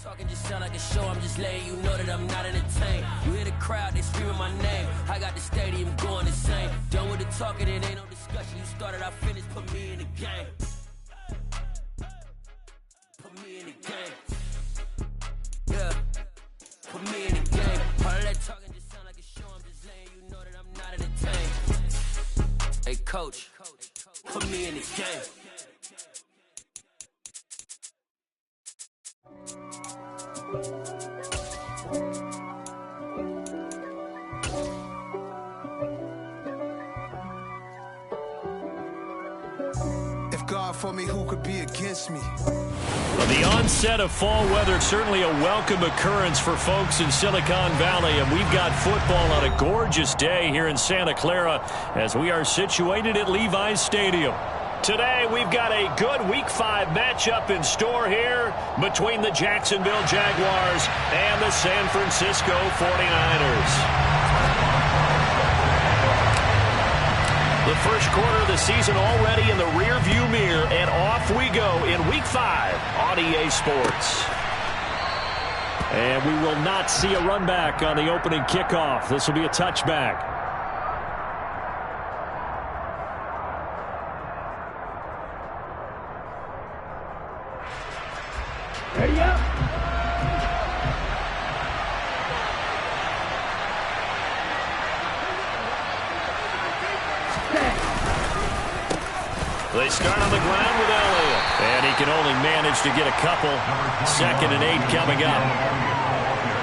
Talking just sound like a show, I'm just letting you know that I'm not entertained. You hear the crowd, they screaming my name. I got the stadium going insane. Done with the talking, it ain't no discussion. You started, I finished, put me in the game. Put me in the game. Yeah, put me in the game. All of that talking just sound like a show, I'm just letting you know that I'm not entertained. Hey coach, put me in the game. If God for me, who could be against me? Well, the onset of fall weather, certainly a welcome occurrence for folks in Silicon Valley, and we've got football on a gorgeous day here in Santa Clara as we are situated at Levi's Stadium. Today, we've got a good Week 5 matchup in store here between the Jacksonville Jaguars and the San Francisco 49ers. The first quarter of the season already in the rearview mirror, and off we go in Week 5 on EA Sports. And we will not see a run back on the opening kickoff. This will be a touchback. Ready up. They start on the ground with Elliott. And he can only manage to get a couple. 2nd and 8 coming up.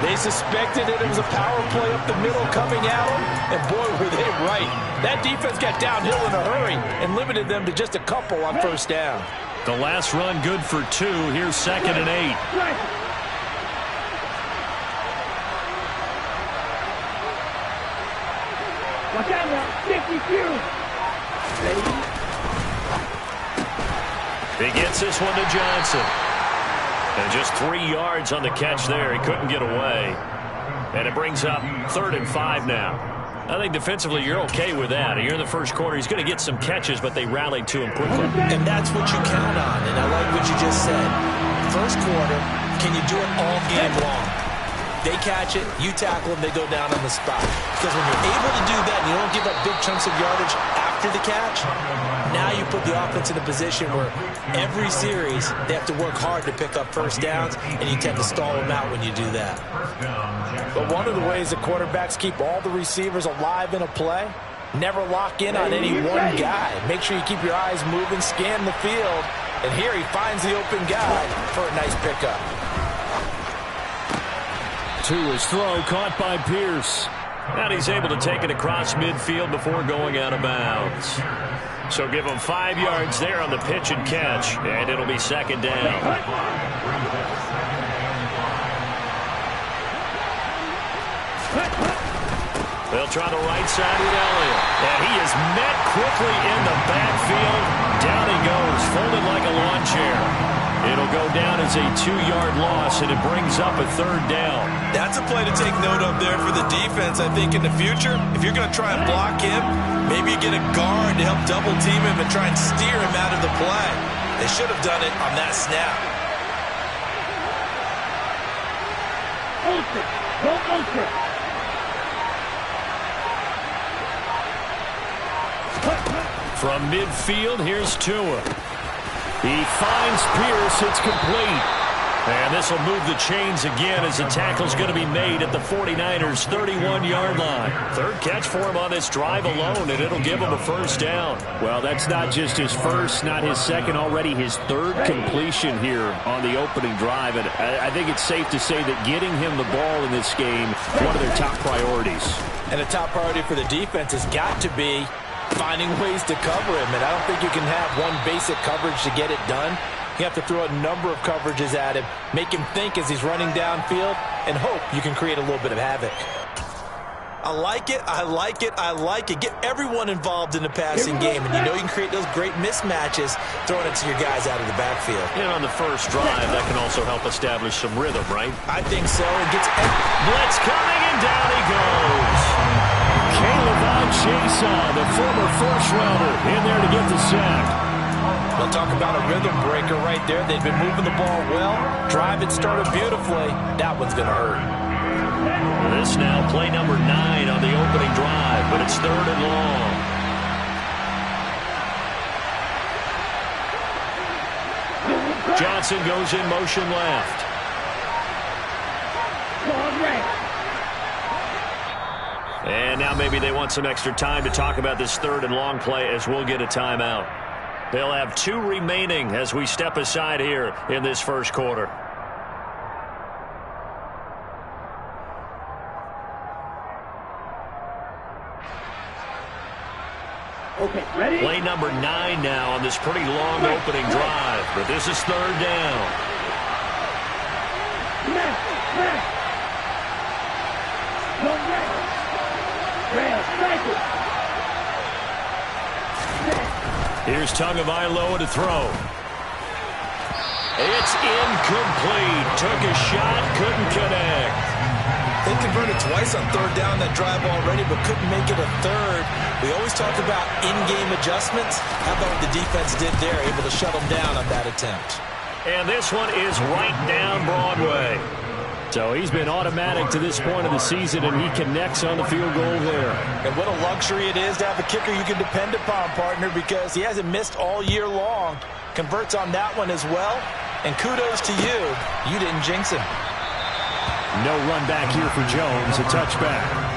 They suspected it was a power play up the middle coming at them. And boy, were they right. That defense got downhill in a hurry and limited them to just a couple on first down. The last run good for 2. Here's 2nd and 8. Watch out now. 52. Ready? He gets this one to Johnson. And just 3 yards on the catch there. He couldn't get away. And it brings up 3rd and 5 now. I think defensively you're okay with that. You're in the first quarter. He's going to get some catches, but they rallied to him quickly. And that's what you count on. And I like what you just said. First quarter, can you do it all game long? They catch it, you tackle them, they go down on the spot. Because when you're able to do that and you don't give up big chunks of yardage after the catch, now you put the offense in a position where every series they have to work hard to pick up first downs, and you tend to stall them out when you do that. But one of the ways that quarterbacks keep all the receivers alive in a play, never lock in on any one guy. Make sure you keep your eyes moving, scan the field, and here he finds the open guy for a nice pickup. To his throw, caught by Pierce. And he's able to take it across midfield before going out of bounds. So give him 5 yards there on the pitch and catch, and it'll be 2nd down. They'll try the right side with Elliott. And he is met quickly in the backfield. Down he goes, folded like a lawn chair. It'll go down as a 2-yard loss, and it brings up a 3rd down. That's a play to take note of there for the defense, I think, in the future. If you're going to try and block him, maybe you get a guard to help double-team him and try and steer him out of the play. They should have done it on that snap. Ultra. Go ultra. From midfield, here's Tua. He finds Pierce. It's complete. And this will move the chains again as the tackle's going to be made at the 49ers' 31-yard line. 3rd catch for him on this drive alone, and it'll give him a first down. Well, that's not just his first, not his second, already his 3rd completion here on the opening drive. And I think it's safe to say that getting him the ball in this game is one of their top priorities. And a top priority for the defense has got to be finding ways to cover him. And I don't think you can have one basic coverage to get it done. You have to throw a number of coverages at him, make him think as he's running downfield, and hope you can create a little bit of havoc. I like it, I like it, I like it. Get everyone involved in the passing game, and you know you can create those great mismatches throwing it to your guys out of the backfield. And on the first drive, that can also help establish some rhythm, right? I think so. It gets blitz coming, and down he goes. K'Lavon Chaisson, the former first-rounder, in there to get the sack. They'll talk about a rhythm breaker right there. They've been moving the ball well. Drive it started beautifully. That one's going to hurt. This now play number 9 on the opening drive, but it's 3rd and long. Johnson goes in motion left. And now maybe they want some extra time to talk about this 3rd and long play as we'll get a timeout. They'll have 2 remaining as we step aside here in this first quarter. Okay, ready? Play number 9 now on this pretty long opening drive, but this is 3rd down. Here's Tagovailoa to throw. It's incomplete. Took a shot, couldn't connect. They converted twice on 3rd down that drive already, but couldn't make it a 3rd. We always talk about in-game adjustments. How about what the defense did there, able to shut them down on that attempt. And this one is right down Broadway. So he's been automatic to this point of the season, and he connects on the field goal there. And what a luxury it is to have a kicker you can depend upon, partner, because he hasn't missed all year long. Converts on that one as well. And kudos to you. You didn't jinx him. No run back here for Jones. A touchback.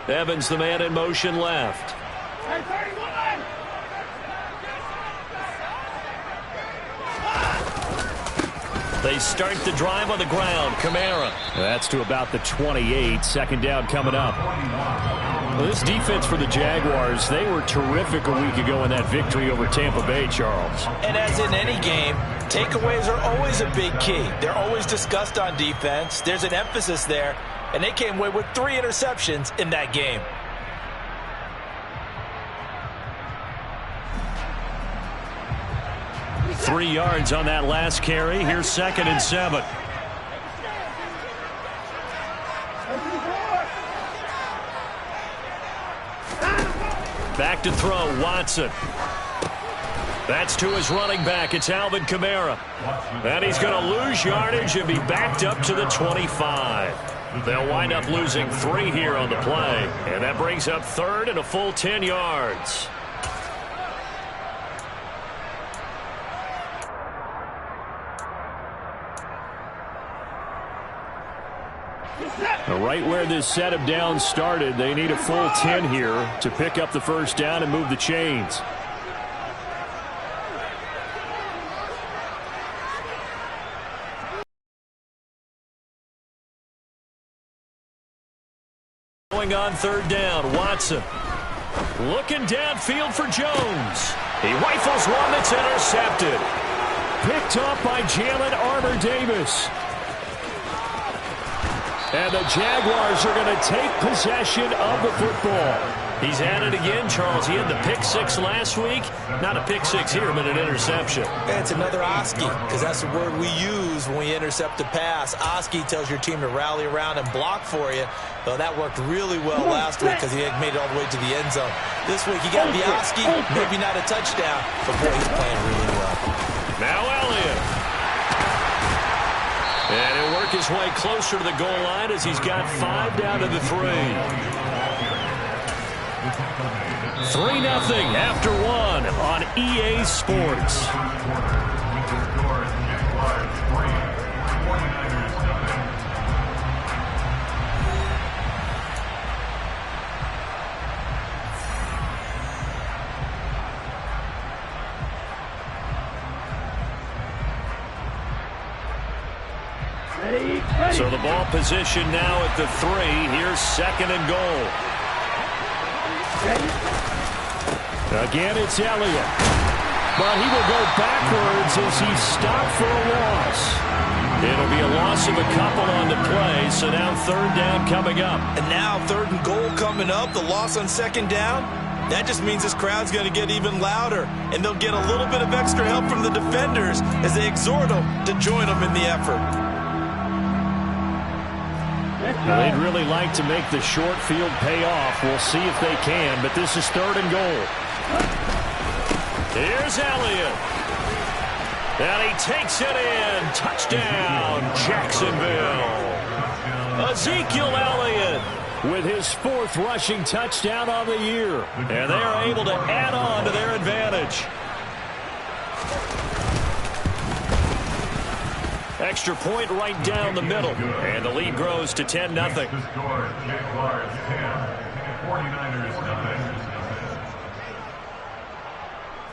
Evans, the man in motion left. They start the drive on the ground. Kamara. That's to about the 28. 2nd down coming up. Well, this defense for the Jaguars, they were terrific a week ago in that victory over Tampa Bay, Charles. And as in any game, takeaways are always a big key. They're always discussed on defense. There's an emphasis there. And they came away with 3 interceptions in that game. Three yards on that last carry. Here's 2nd and 7. Back to throw, Watson. That's to his running back. It's Alvin Kamara. And he's going to lose yardage and be backed up to the 25. They'll wind up losing 3 here on the play. And that brings up 3rd and a full 10 yards. Right where this set of downs started, they need a full 10 here to pick up the 1st down and move the chains. Going on 3rd down, Watson. Looking downfield for Jones. He rifles one that's intercepted. Picked up by Jalen Armour-Davis. And the Jaguars are going to take possession of the football. He's at it again, Charles. He had the pick 6 last week. Not a pick 6 here, but an interception. It's another Oski, because that's the word we use when we intercept a pass. Oski tells your team to rally around and block for you. Though that worked really well last week because he had made it all the way to the end zone. This week he got the Oski, maybe not a touchdown, but boy, he's playing really well. Now Elliott. And he'll work his way closer to the goal line as he's got 5 down to the 3. 3-0 after 1 on EA Sports. So the ball position now at the 3. Here's 2nd and goal. Again, it's Elliott. But he will go backwards as he's stopped for a loss. It'll be a loss of a couple on the play, so now third down coming up. And now third and goal coming up, the loss on second down. That just means this crowd's going to get even louder, and they'll get a little bit of extra help from the defenders as they exhort them to join them in the effort. Well, they'd really like to make the short field pay off. We'll see if they can, but this is third and goal. Here's Elliott. And he takes it in. Touchdown, Jacksonville. Ezekiel Elliott with his 4th rushing touchdown on the year. And they are able to add on to their advantage. Extra point right down the middle. And the lead grows to 10-0.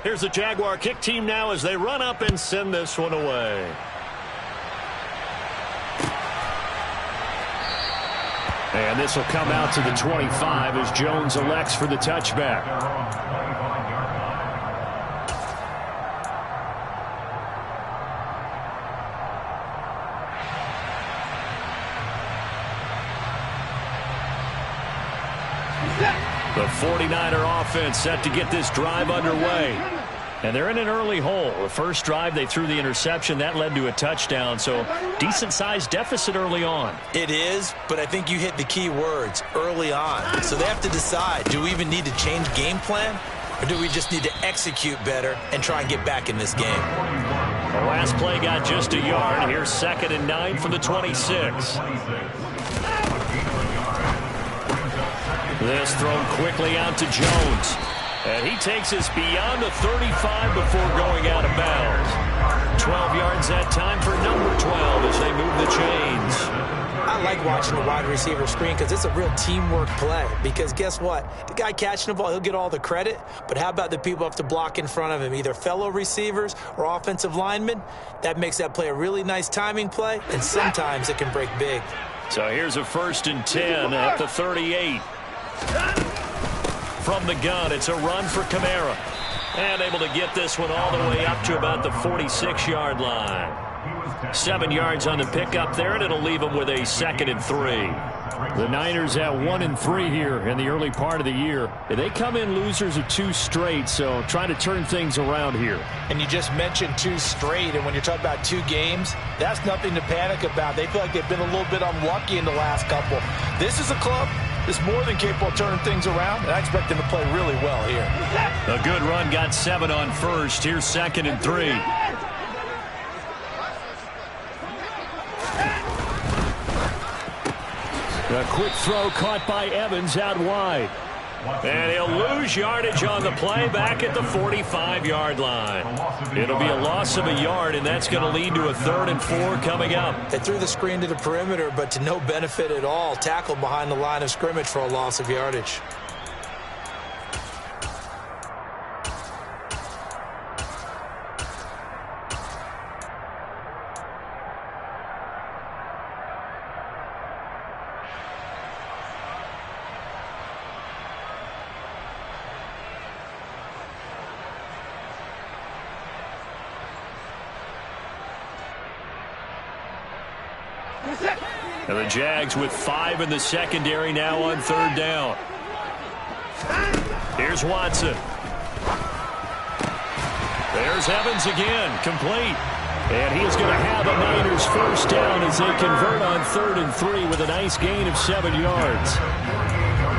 Here's the Jaguar kick team now as they run up and send this one away. And this will come out to the 25 as Jones elects for the touchback. The 49er offense set to get this drive underway. And they're in an early hole. The first drive, they threw the interception. That led to a touchdown, so decent-sized deficit early on. It is, but I think you hit the key words, early on. So they have to decide, do we even need to change game plan, or do we just need to execute better and try and get back in this game? The last play got just a yard. Here's 2nd and 9 from the 26. This thrown quickly out to Jones. And he takes us beyond the 35 before going out of bounds. 12 yards that time for number 12 as they move the chains. I like watching the wide receiver screen because it's a real teamwork play. Because guess what? The guy catching the ball, he'll get all the credit. But how about the people who have to block in front of him, either fellow receivers or offensive linemen? That makes that play a really nice timing play, and sometimes it can break big. So here's a 1st and 10 at the 38. From the gun, it's a run for Kamara. And able to get this one all the way up to about the 46-yard line. 7 yards on the pickup there, and it'll leave them with a 2nd and 3. The Niners at 1-3 here in the early part of the year. They come in losers of 2 straight, so trying to turn things around here. And you just mentioned 2 straight, and when you're talking about 2 games, that's nothing to panic about. They feel like they've been a little bit unlucky in the last couple. This is a club is more than capable of turning things around, and I expect them to play really well here. A good run got 7 on first. Here's 2nd and 3. A quick throw caught by Evans out wide. And he'll lose yardage on the play back at the 45-yard line. It'll be a loss of a yard, and that's going to lead to a 3rd and 4 coming up. They threw the screen to the perimeter, but to no benefit at all. Tackled behind the line of scrimmage for a loss of yardage. And the Jags with 5 in the secondary now on 3rd down. Here's Watson. There's Evans again, complete. And he is going to have a Niners 1st down as they convert on 3rd and 3 with a nice gain of 7 yards.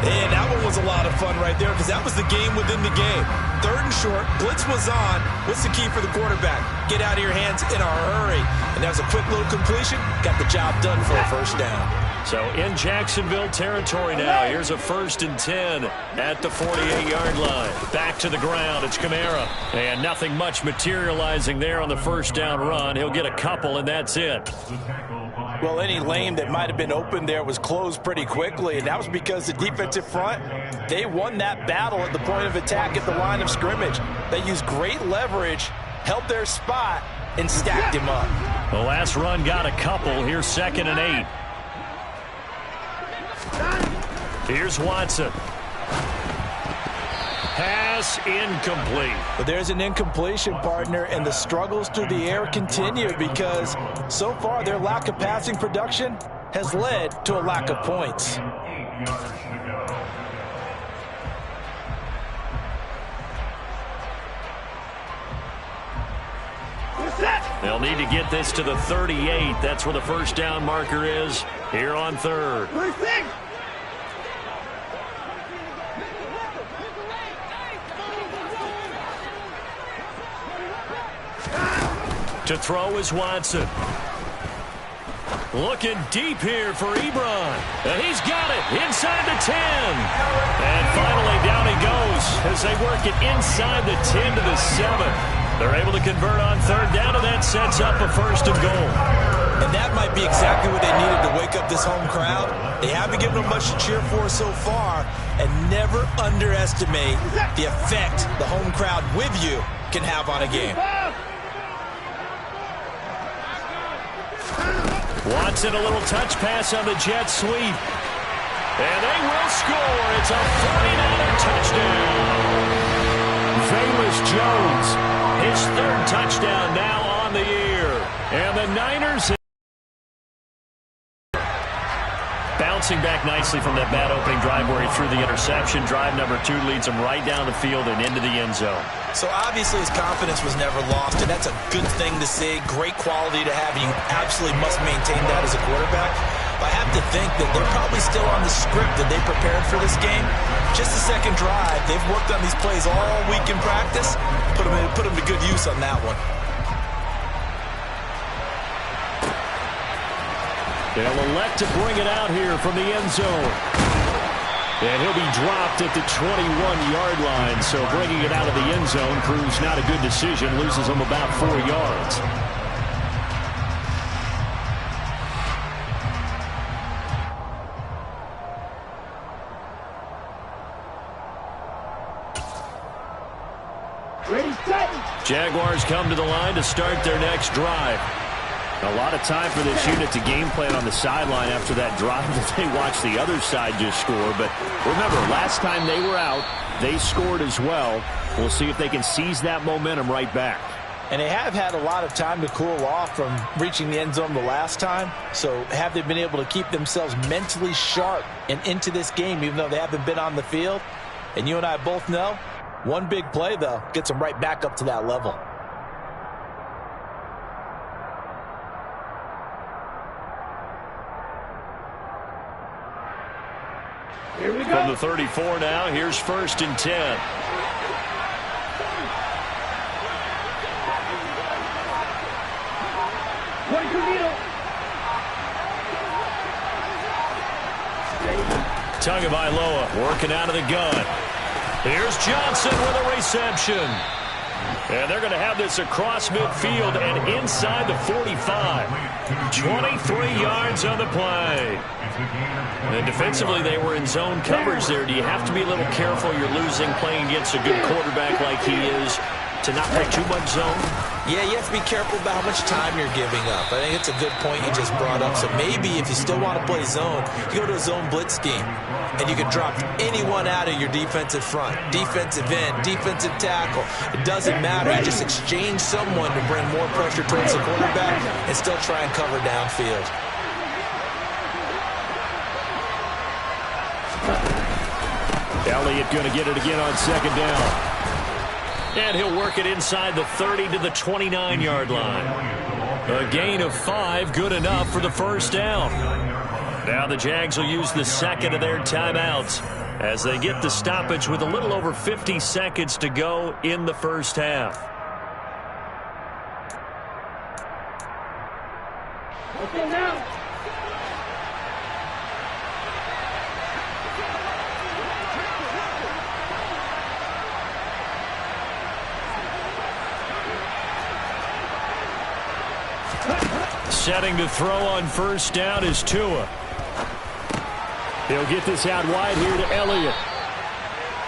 And that one was a lot of fun right there because that was the game within the game. 3rd and short, blitz was on. What's the key for the quarterback? Get out of your hands in a hurry. And that was a quick little completion. Got the job done for a 1st down. So in Jacksonville territory now. Here's a 1st and 10 at the 48-yard line. Back to the ground. It's Kamara. And nothing much materializing there on the 1st down run. He'll get a couple, and that's it. Well, any lane that might have been open there was closed pretty quickly, and that was because the defensive front, they won that battle at the point of attack at the line of scrimmage. They used great leverage, held their spot, and stacked him up. The last run got a couple. Here's 2nd and 8. Here's Watson. Pass pass incomplete. But there's an incompletion, partner, and the struggles through the air continue because so far their lack of passing production has led to a lack of points. They'll need to get this to the 38. That's where the first down marker is here on third. To throw is Watson. Looking deep here for Ebron. And he's got it inside the 10. And finally down he goes as they work it inside the 10 to the 7. They're able to convert on third down, and that sets up a first and goal. And that might be exactly what they needed to wake up this home crowd. They haven't given them much to cheer for so far, and never underestimate the effect the home crowd with you can have on a game. Watson, a little touch pass on the jet sweep. And they will score. It's a 49er touchdown. Velus Jones, his third touchdown now on the year. And the Niners bouncing back nicely from that bad opening drive where he threw the interception. Drive number 2 leads him right down the field and into the end zone. So obviously his confidence was never lost, and that's a good thing to see. Great quality to have. You absolutely must maintain that as a quarterback. But I have to think that they're probably still on the script that they prepared for this game. Just the second drive. They've worked on these plays all week in practice. Put them to good use on that one. They'll elect to bring it out here from the end zone. And he'll be dropped at the 21-yard line. So bringing it out of the end zone proves not a good decision. Loses him about 4 yards. Ready, set. Jaguars come to the line to start their next drive. A lot of time for this unit to game plan on the sideline after that drive that they watched the other side just score. But remember, last time they were out, they scored as well. We'll see if they can seize that momentum right back. And they have had a lot of time to cool off from reaching the end zone the last time. So have they been able to keep themselves mentally sharp and into this game, even though they haven't been on the field? And you and I both know, one big play, though, gets them right back up to that level. Here we go. From the 34 now, here's first and 10. Tagovailoa working out of the gun. Here's Johnson with a reception. And they're going to have this across midfield and inside the 45. 23 yards on the play. And defensively, they were in zone coverage there. Do you have to be a little careful? You're losing playing against a good quarterback like he is to not play too much zone? Yeah, you have to be careful about how much time you're giving up. I think it's a good point you just brought up. So maybe if you still want to play zone, you go to a zone blitz scheme. And you can drop anyone out of your defensive front, defensive end, defensive tackle. It doesn't matter. You just exchange someone to bring more pressure towards the quarterback and still try and cover downfield. Elliott going to get it again on second down. And he'll work it inside the 30 to the 29-yard line. A gain of 5, good enough for the first down. Now the Jags will use the second of their timeouts as they get the stoppage with a little over 50 seconds to go in the first half. Okay, now. Setting to throw on first down is Tua. He'll get this out wide here to Elliott.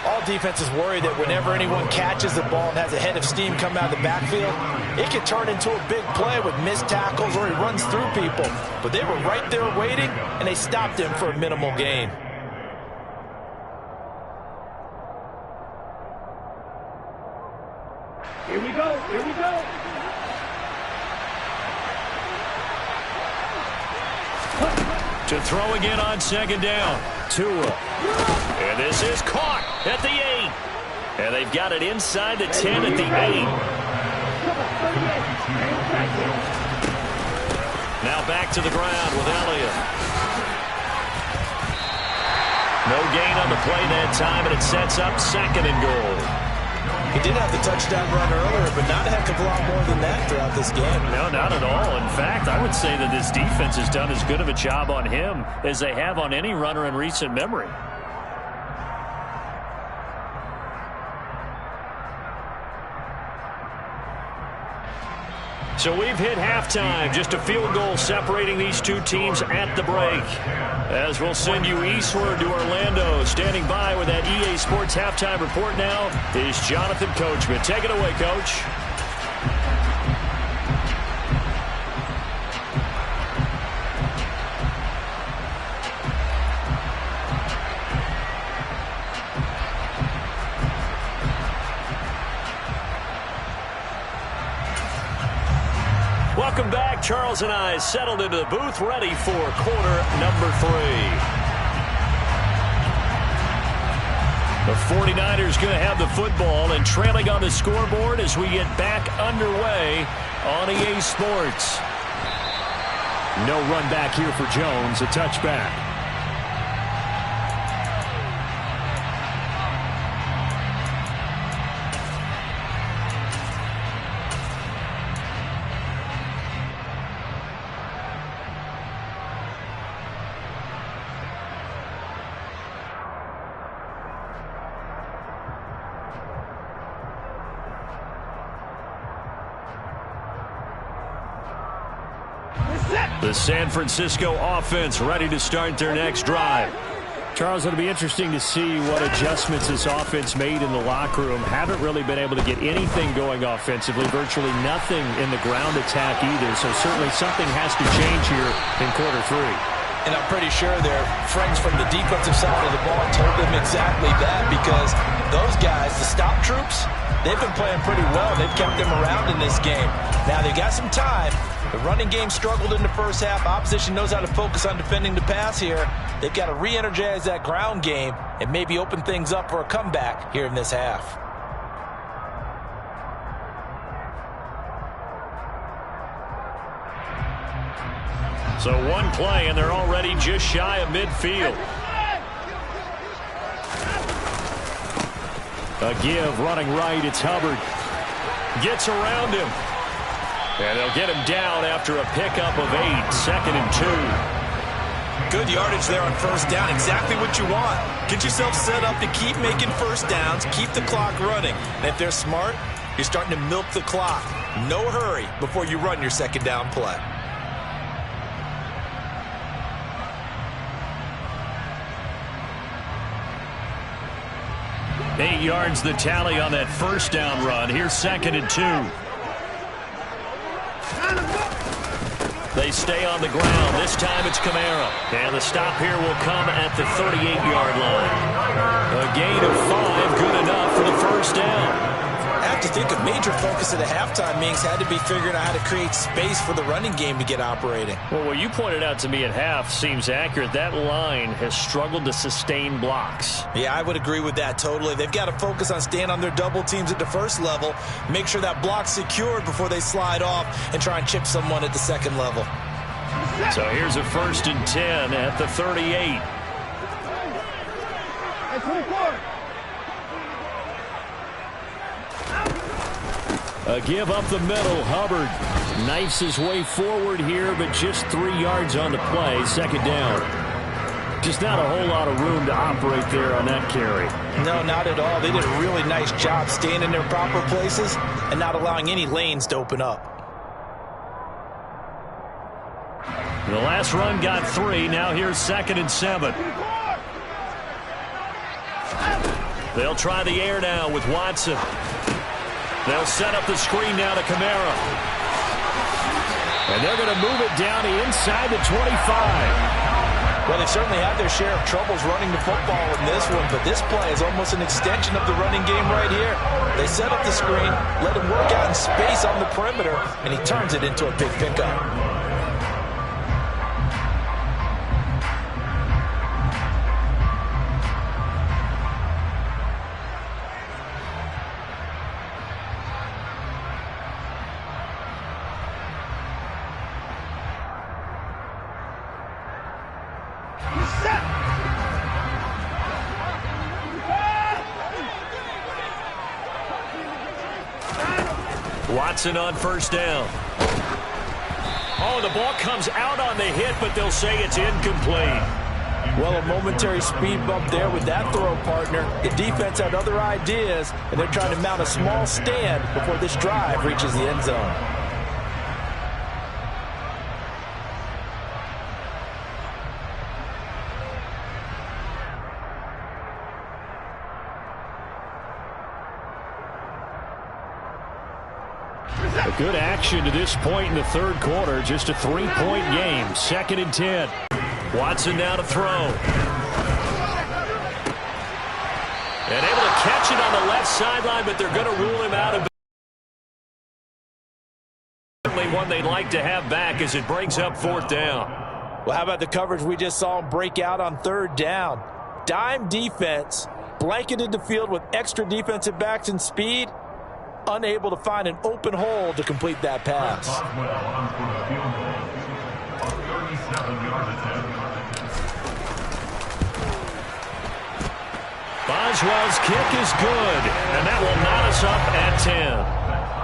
All defenses worry that whenever anyone catches the ball and has a head of steam come out of the backfield, it can turn into a big play with missed tackles or he runs through people. But they were right there waiting, and they stopped him for a minimal gain. Here we go. Here we go. To throw again on second down. Tua. And this is caught at the 8. And they've got it inside the 10 at the 8. Now back to the ground with Elliott. No gain on the play that time, and it sets up 2nd and goal. He did have the touchdown run earlier, but not a heck of a lot more than that throughout this game. No, not at all. In fact, I would say that this defense has done as good of a job on him as they have on any runner in recent memory. So we've hit halftime. Just a field goal separating these two teams at the break. As we'll send you eastward to Orlando. Standing by with that EA Sports halftime report now is Jonathan Coachman. Take it away, Coach. Welcome back. Charles and I settled into the booth, ready for quarter number 3. The 49ers going to have the football and trailing on the scoreboard as we get back underway on EA Sports. No run back here for Jones, a touchback. The San Francisco offense ready to start their next drive. Charles, it'll be interesting to see what adjustments this offense made in the locker room. Haven't really been able to get anything going offensively, virtually nothing in the ground attack either. So certainly something has to change here in quarter 3. And I'm pretty sure their friends from the defensive side of the ball told them exactly that, because those guys, the stop troops, they've been playing pretty well. They've kept them around in this game. Now they've got some time. The running game struggled in the first half. Opposition knows how to focus on defending the pass here. They've got to re-energize that ground game and maybe open things up for a comeback here in this half. So one play, and they're already just shy of midfield. A give, running right, it's Hubbard. Gets around him. And they'll get him down after a pickup of 8, 2nd and 2. Good yardage there on first down. Exactly what you want. Get yourself set up to keep making first downs, keep the clock running. And if they're smart, you're starting to milk the clock. No hurry before you run your second down play. Eight yards the tally on that first down run. Here's 2nd and 2. They stay on the ground. This time it's Kamara. And the stop here will come at the 38-yard line. A gain of 5, good enough for the first down. I have to think a major focus of the halftime meetings had to be figuring out how to create space for the running game to get operating. Well, what you pointed out to me at half seems accurate. That line has struggled to sustain blocks. Yeah, I would agree with that totally. They've got to focus on staying on their double teams at the first level, make sure that block's secured before they slide off and try and chip someone at the second level. So here's a 1st and 10 at the 38. A give up the middle. Hubbard knifes his way forward here, but just 3 yards on the play. 2nd down. Just not a whole lot of room to operate there on that carry. No, not at all. They did a really nice job staying in their proper places and not allowing any lanes to open up. The last run got 3. Now here's 2nd and 7. They'll try the air now with Watson. They'll set up the screen now to Kamara. And they're going to move it down to inside the 25. Well, they certainly had their share of troubles running the football in this one, but this play is almost an extension of the running game right here. They set up the screen, let him work out in space on the perimeter, and he turns it into a big pickup. Watson on first down. Oh, the ball comes out on the hit, but they'll say it's incomplete. Well, a momentary speed bump there with that throw, partner. The defense had other ideas, and they're trying to mount a small stand before this drive reaches the end zone. A good action to this point in the third quarter. Just a 3-point game. 2nd and 10. Watson now to throw. And able to catch it on the left sideline, but they're going to rule him out of it. Certainly one they'd like to have back as it brings up 4th down. Well, how about the coverage we just saw him break out on 3rd down? Dime defense, blanketed the field with extra defensive backs and speed. Unable to find an open hole to complete that pass. Boswell's kick is good, and that will knot us up at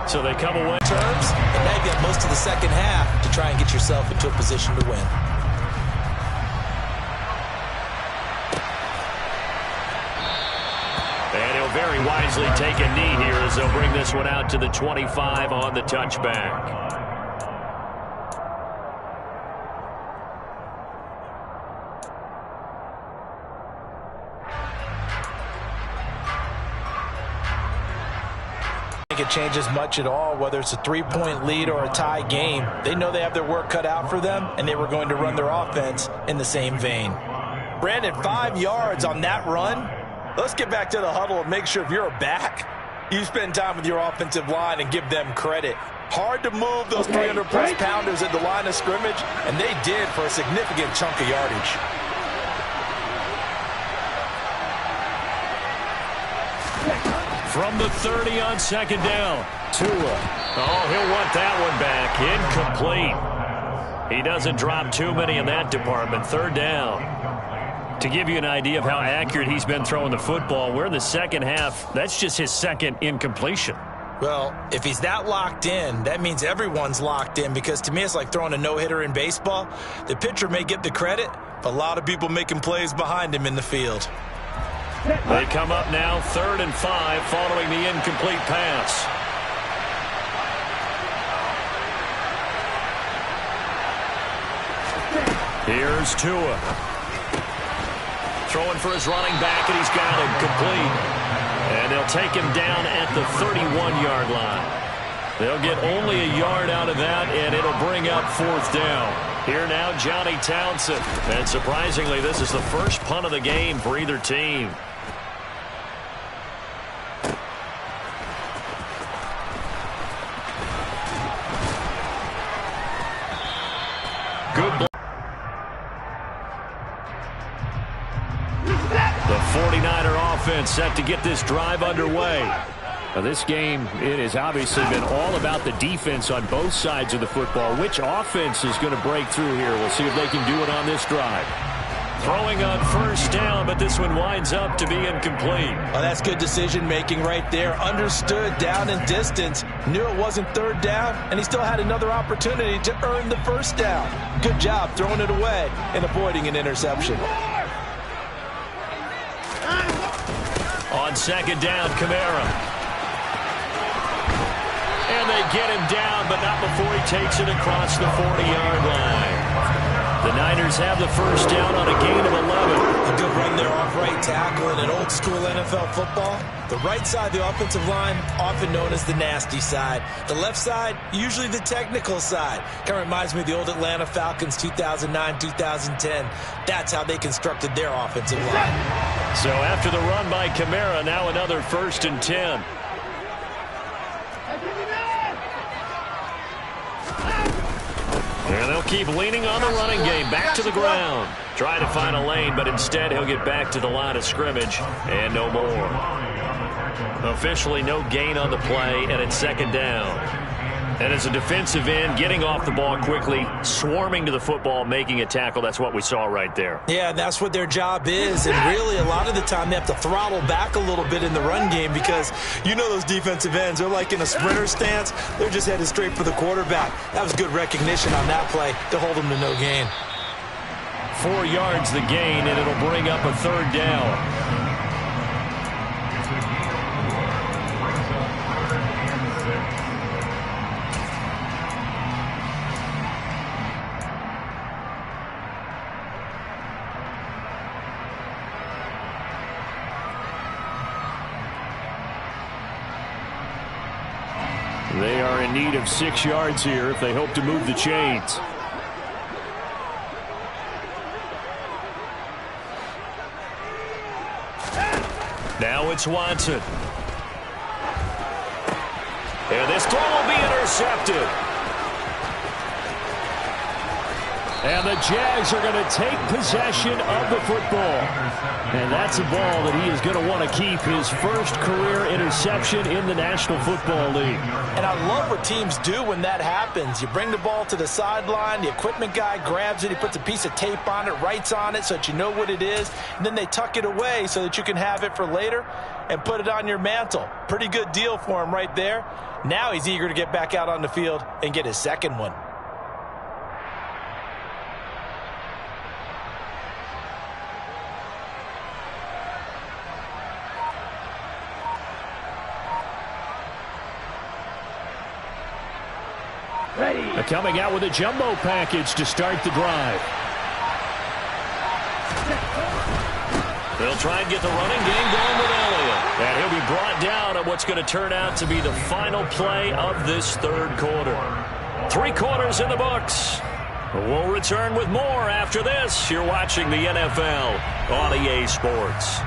10. So they come away. Terms, and now you've got most of the second half to try and get yourself into a position to win. And he'll very wisely take a knee here as they'll bring this one out to the 25 on the touchback. I think it changes much at all, whether it's a 3-point lead or a tie game. They know they have their work cut out for them, and they were going to run their offense in the same vein. Brandon, 5 yards on that run. Let's get back to the huddle and make sure if you're a back, you spend time with your offensive line and give them credit. Hard to move those 300-plus pounders at the line of scrimmage, and they did for a significant chunk of yardage. From the 30 on 2nd down, Tua. Oh, he'll want that one back. Incomplete. He doesn't drop too many in that department. 3rd down. To give you an idea of how accurate he's been throwing the football, we're in the second half. That's just his 2nd incompletion. Well, if he's that locked in, that means everyone's locked in, because to me it's like throwing a no-hitter in baseball. The pitcher may get the credit, but a lot of people making plays behind him in the field. They come up now 3rd and 5 following the incomplete pass. Here's Tua. Throwing for his running back, and he's got him complete. And they'll take him down at the 31-yard line. They'll get only a yard out of that, and it'll bring up 4th down. Here now, Johnny Townsend. And surprisingly, this is the first punt of the game for either team. Good block. The 49er offense set to get this drive underway. Now this game, it has obviously been all about the defense on both sides of the football. Which offense is going to break through here? We'll see if they can do it on this drive. Throwing on 1st down, but this one winds up to be incomplete. Oh, that's good decision-making right there. Understood down and distance. Knew it wasn't 3rd down, and he still had another opportunity to earn the 1st down. Good job throwing it away and avoiding an interception. On 2nd down, Kamara. And they get him down, but not before he takes it across the 40-yard line. The Niners have the 1st down on a gain of 11. A good run there off right tackle in an old-school NFL NFL football, the right side of the offensive line, often known as the nasty side. The left side, usually the technical side. Kind of reminds me of the old Atlanta Falcons 2009-2010. That's how they constructed their offensive line. So after the run by Kamara, now another 1st and 10. And they'll keep leaning on the running game. Back to the ground. Trying to find a lane, but instead he'll get back to the line of scrimmage. And no more. Officially no gain on the play, and it's 2nd down. And as a defensive end, getting off the ball quickly, swarming to the football, making a tackle, that's what we saw right there. Yeah, that's what their job is. And really, a lot of the time, they have to throttle back a little bit in the run game because you know those defensive ends, they're like in a sprinter stance. They're just headed straight for the quarterback. That was good recognition on that play to hold them to no gain. 4 yards the gain, and it'll bring up a 3rd down. They are in need of 6 yards here if they hope to move the chains. Now it's Watson. And this throw will be intercepted. And the Jags are going to take possession of the football. And that's a ball that he is going to want to keep, his first career interception in the National Football League. And I love what teams do when that happens. You bring the ball to the sideline, the equipment guy grabs it, he puts a piece of tape on it, writes on it so that you know what it is, and then they tuck it away so that you can have it for later and put it on your mantle. Pretty good deal for him right there. Now he's eager to get back out on the field and get his second one. Coming out with a jumbo package to start the drive. They'll try and get the running game going with Elliott. And he'll be brought down on what's going to turn out to be the final play of this 3rd quarter. 3 quarters in the books. We'll return with more after this. You're watching the NFL on EA Sports.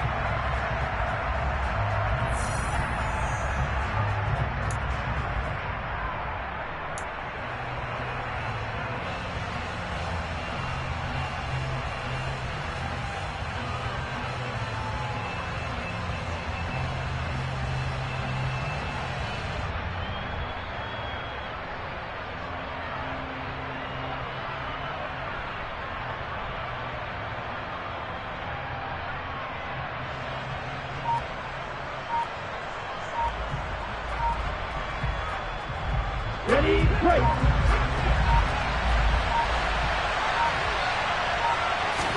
Ready, break.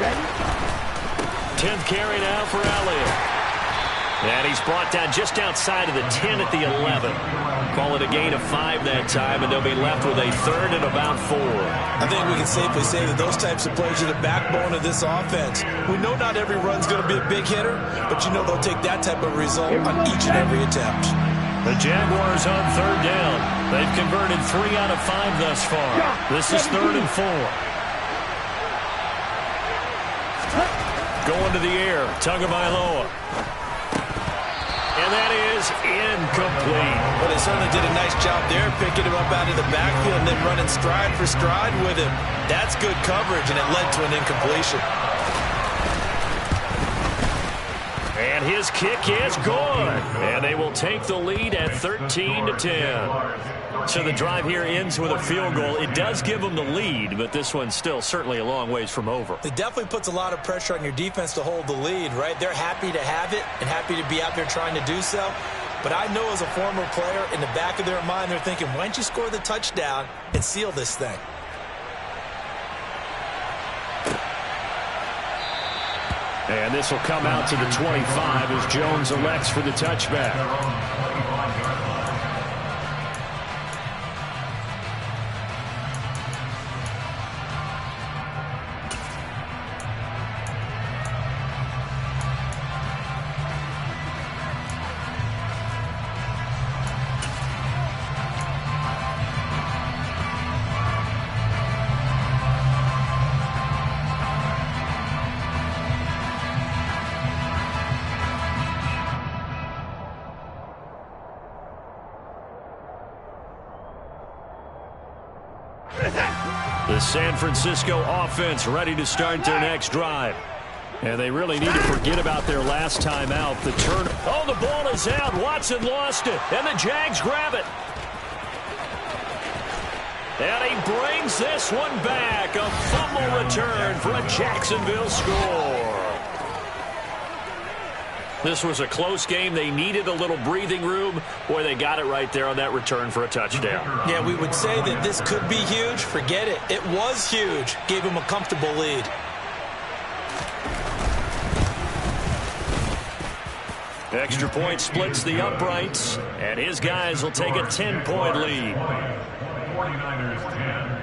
Ready. 10th carry now for Elliott. And he's brought down just outside of the 10 at the 11. Call it a gain of 5 that time, and they'll be left with a 3rd and about 4. I think we can safely say that those types of plays are the backbone of this offense. We know not every run's going to be a big hitter, but you know they'll take that type of result on each and every attempt. The Jaguars on 3rd down. They've converted 3 out of 5 thus far. This is 3rd and 4. Going to the air, Tagovailoa. And that is incomplete. Well, they certainly did a nice job there, picking him up out of the backfield and then running stride for stride with him. That's good coverage, and it led to an incompletion. And his kick is good. And they will take the lead at 13-10. So the drive here ends with a field goal. It does give them the lead, but this one's still certainly a long ways from over. It definitely puts a lot of pressure on your defense to hold the lead, right? They're happy to have it and happy to be out there trying to do so. But I know as a former player, in the back of their mind, they're thinking, why don't you score the touchdown and seal this thing? And this will come out to the 25 as Jones elects for the touchback. The San Francisco offense ready to start their next drive. And they really need to forget about their last time out. The turn. Oh, the ball is out. Watson lost it. And the Jags grab it. And he brings this one back. A fumble return for a Jacksonville score. This was a close game. They needed a little breathing room. Boy, they got it right there on that return for a touchdown. Yeah, we would say that this could be huge. Forget it. It was huge. Gave him a comfortable lead. Extra point splits the uprights, and his guys will take a 10-point lead. 49ers 10.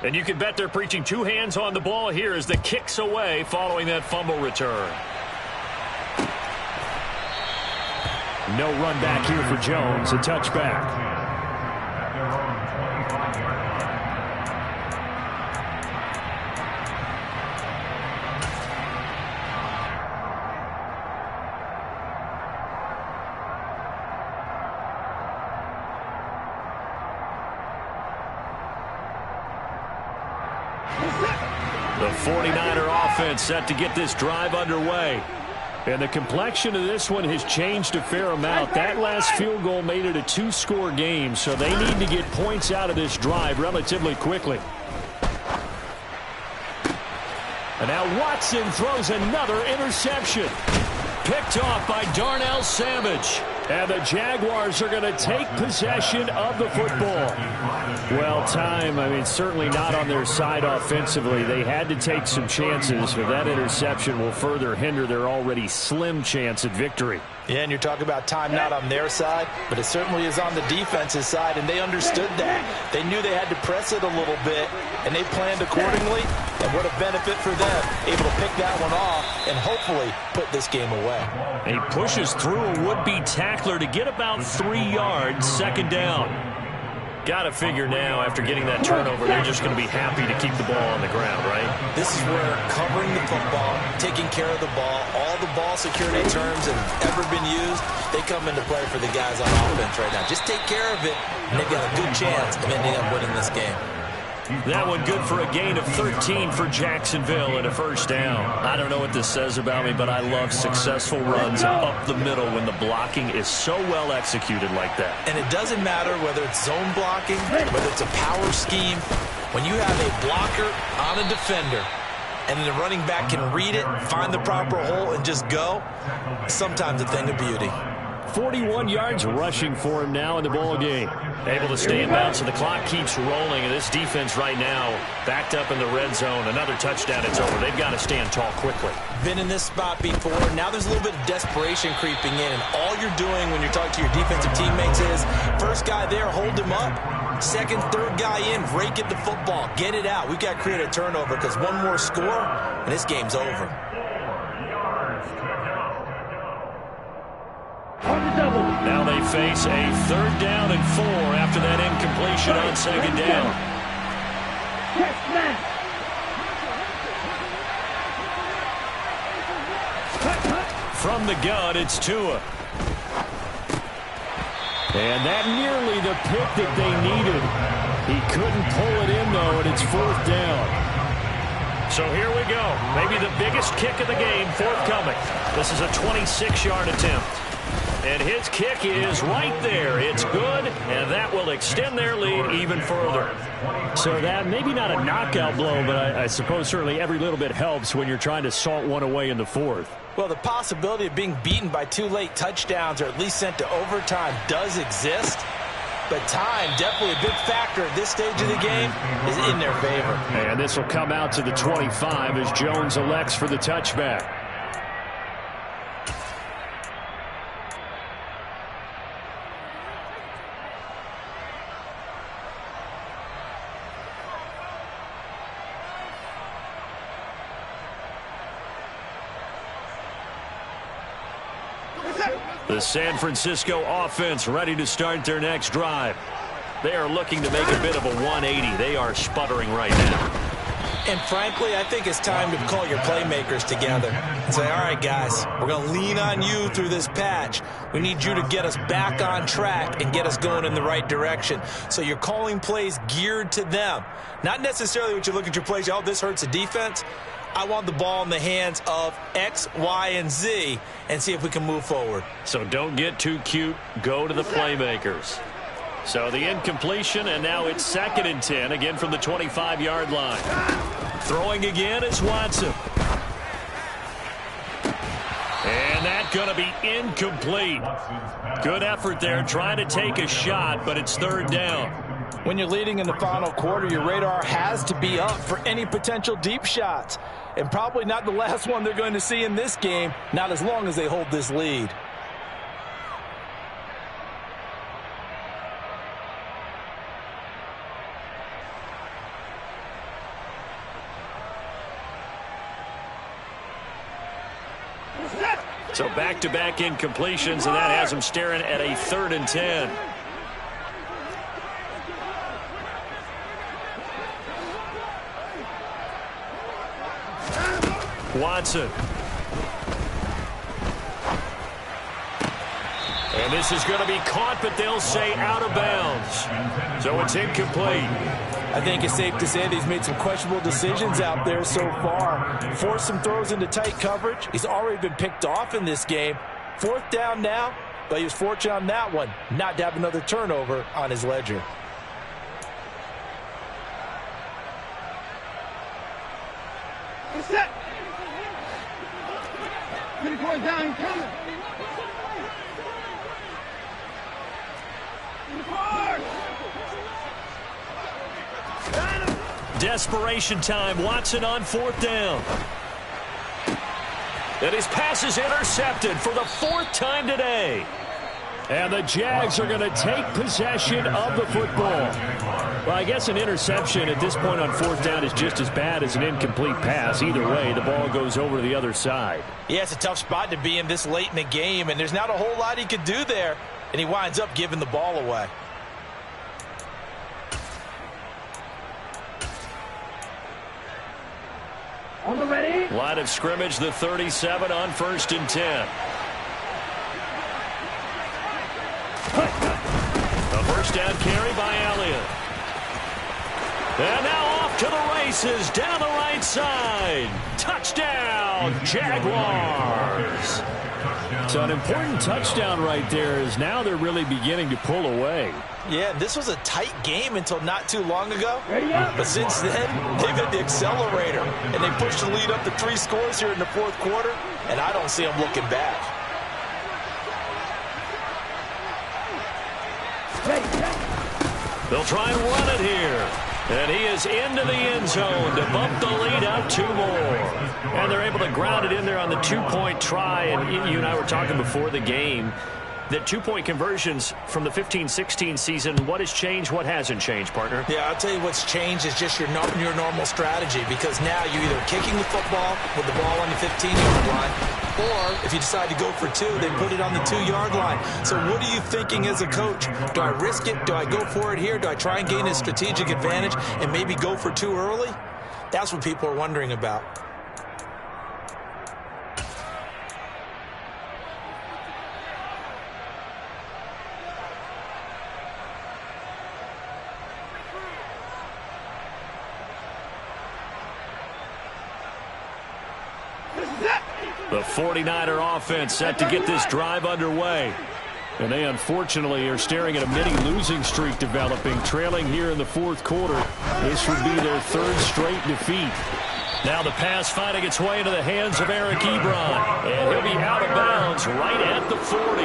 And you can bet they're preaching two hands on the ball here as the kick's away following that fumble return. No run back here for Jones, a touchback. The 49er offense set to get this drive underway. And the complexion of this one has changed a fair amount. That last field goal made it a two-score game, so they need to get points out of this drive relatively quickly. And now Watson throws another interception. Picked off by Darnell Savage. And the Jaguars are going to take possession of the football. Well, time, certainly not on their side offensively. They had to take some chances, but that interception will further hinder their already slim chance at victory. Yeah, and you're talking about time not on their side, but it certainly is on the defense's side, and they understood that. They knew they had to press it a little bit, and they planned accordingly, and what a benefit for them, able to pick that one off and hopefully put this game away. And he pushes through a would-be tackler to get about 3 yards, second down. Got to figure now, after getting that turnover, they're just going to be happy to keep the ball on the ground, right? This is where covering the football, taking care of the ball, all the ball security terms that have ever been used, they come into play for the guys on offense right now. Just take care of it, and they've got a good chance of ending up winning this game. That one good for a gain of 13 for Jacksonville and a first down. I don't know what this says about me, but I love successful runs up the middle when the blocking is so well executed like that. And it doesn't matter whether it's zone blocking, whether it's a power scheme. When you have a blocker on a defender and the running back can read it, find the proper hole, and just go, sometimes a thing of beauty. 41 yards rushing for him now in the ball game. Able to stay in bounds, so the clock keeps rolling, and this defense right now backed up in the red zone. Another touchdown, it's over. They've got to stand tall quickly. Been in this spot before. Now there's a little bit of desperation creeping in, and all you're doing when you're talking to your defensive teammates is first guy there, hold him up. Second, third guy in, rake at the football. Get it out. We've got to create a turnover because one more score, and this game's over. Now they face a 3rd down and 4 after that incompletion on second down. From the gun, it's Tua. And that nearly the pick that they needed. He couldn't pull it in, though, and it's 4th down. So here we go. Maybe the biggest kick of the game forthcoming. This is a 26-yard attempt. And his kick is right there. It's good, and that will extend their lead even further. So that, maybe not a knockout blow, but I suppose certainly every little bit helps when you're trying to salt one away in the 4th. Well, the possibility of being beaten by 2 late touchdowns or at least sent to overtime does exist. But time, definitely a big factor at this stage of the game, is in their favor. And this will come out to the 25 as Jones elects for the touchback. The San Francisco offense ready to start their next drive. They are looking to make a bit of a 180. They are sputtering right now. And frankly, I think it's time to call your playmakers together and say, all right, guys, we're going to lean on you through this patch. We need you to get us back on track and get us going in the right direction. So you're calling plays geared to them. Not necessarily what you look at your plays, oh, this hurts the defense. I want the ball in the hands of X, Y, and Z and see if we can move forward. So don't get too cute. Go to the playmakers. So the incompletion, and now it's 2nd and 10, again from the 25-yard line. Throwing again is Watson. And that's going to be incomplete. Good effort there, trying to take a shot, but it's 3rd down. When you're leading in the final quarter, your radar has to be up for any potential deep shots. And probably not the last one they're going to see in this game, not as long as they hold this lead. So back-to-back incompletions, and that has him staring at a 3rd and 10. Watson. And this is going to be caught, but they'll say out of bounds. So it's incomplete. I think it's safe to say that he's made some questionable decisions out there so far. Forced some throws into tight coverage. He's already been picked off in this game. 4th down now, but he was fortunate on that one not to have another turnover on his ledger. Set. 3-4 down coming. Desperation time. Watson on 4th down. And his pass is intercepted for the 4th time today. And the Jags are going to take possession of the football. Well, I guess an interception at this point on 4th down is just as bad as an incomplete pass. Either way, the ball goes over to the other side. Yeah, it's a tough spot to be in this late in the game, and there's not a whole lot he could do there. And he winds up giving the ball away. On the ready. Line of scrimmage, the 37 on 1st and 10. A 1st down carry by Elliott. And now off to the races down the right side. Touchdown, Jaguars. So an important touchdown right there, is now they're really beginning to pull away. Yeah, this was a tight game until not too long ago. But since then, they've hit the accelerator. And they pushed the lead up to 3 scores here in the 4th quarter. And I don't see them looking back. They'll try and run it here. And he is into the end zone to bump the lead up 2 more. And they're able to ground it in there on the 2-point try. And you and I were talking before the game that 2-point conversions from the 15-16 season, what has changed, what hasn't changed, partner? Yeah, I'll tell you what's changed is just your normal strategy, because now you're either kicking the football with the ball on the 15-yard line, or if you decide to go for 2, they put it on the 2-yard line. So what are you thinking as a coach? Do I risk it? Do I go for it here? Do I try and gain a strategic advantage and maybe go for 2 early? That's what people are wondering about. The 49er offense set to get this drive underway. And they unfortunately are staring at a mini losing streak developing, trailing here in the 4th quarter. This would be their 3rd straight defeat. Now the pass finding its way into the hands of Eric Ebron. And he'll be out of bounds right at the 40.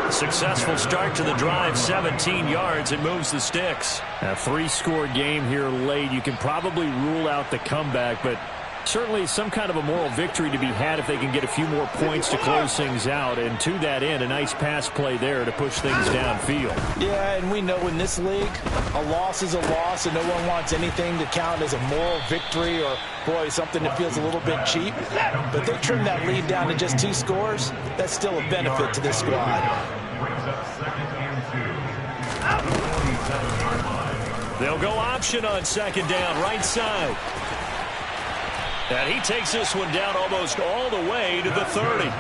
A successful start to the drive, 17 yards. It moves the sticks. A 3-score game here late. You can probably rule out the comeback, but certainly some kind of a moral victory to be had if they can get a few more points to close things out. And to that end, a nice pass play there to push things downfield. Yeah, and we know in this league, a loss is a loss, and no one wants anything to count as a moral victory or, boy, something that feels a little bit cheap. But they trim that lead down to just 2 scores. That's still a benefit to this squad. They'll go option on 2nd down, right side. And he takes this one down almost all the way to the 30.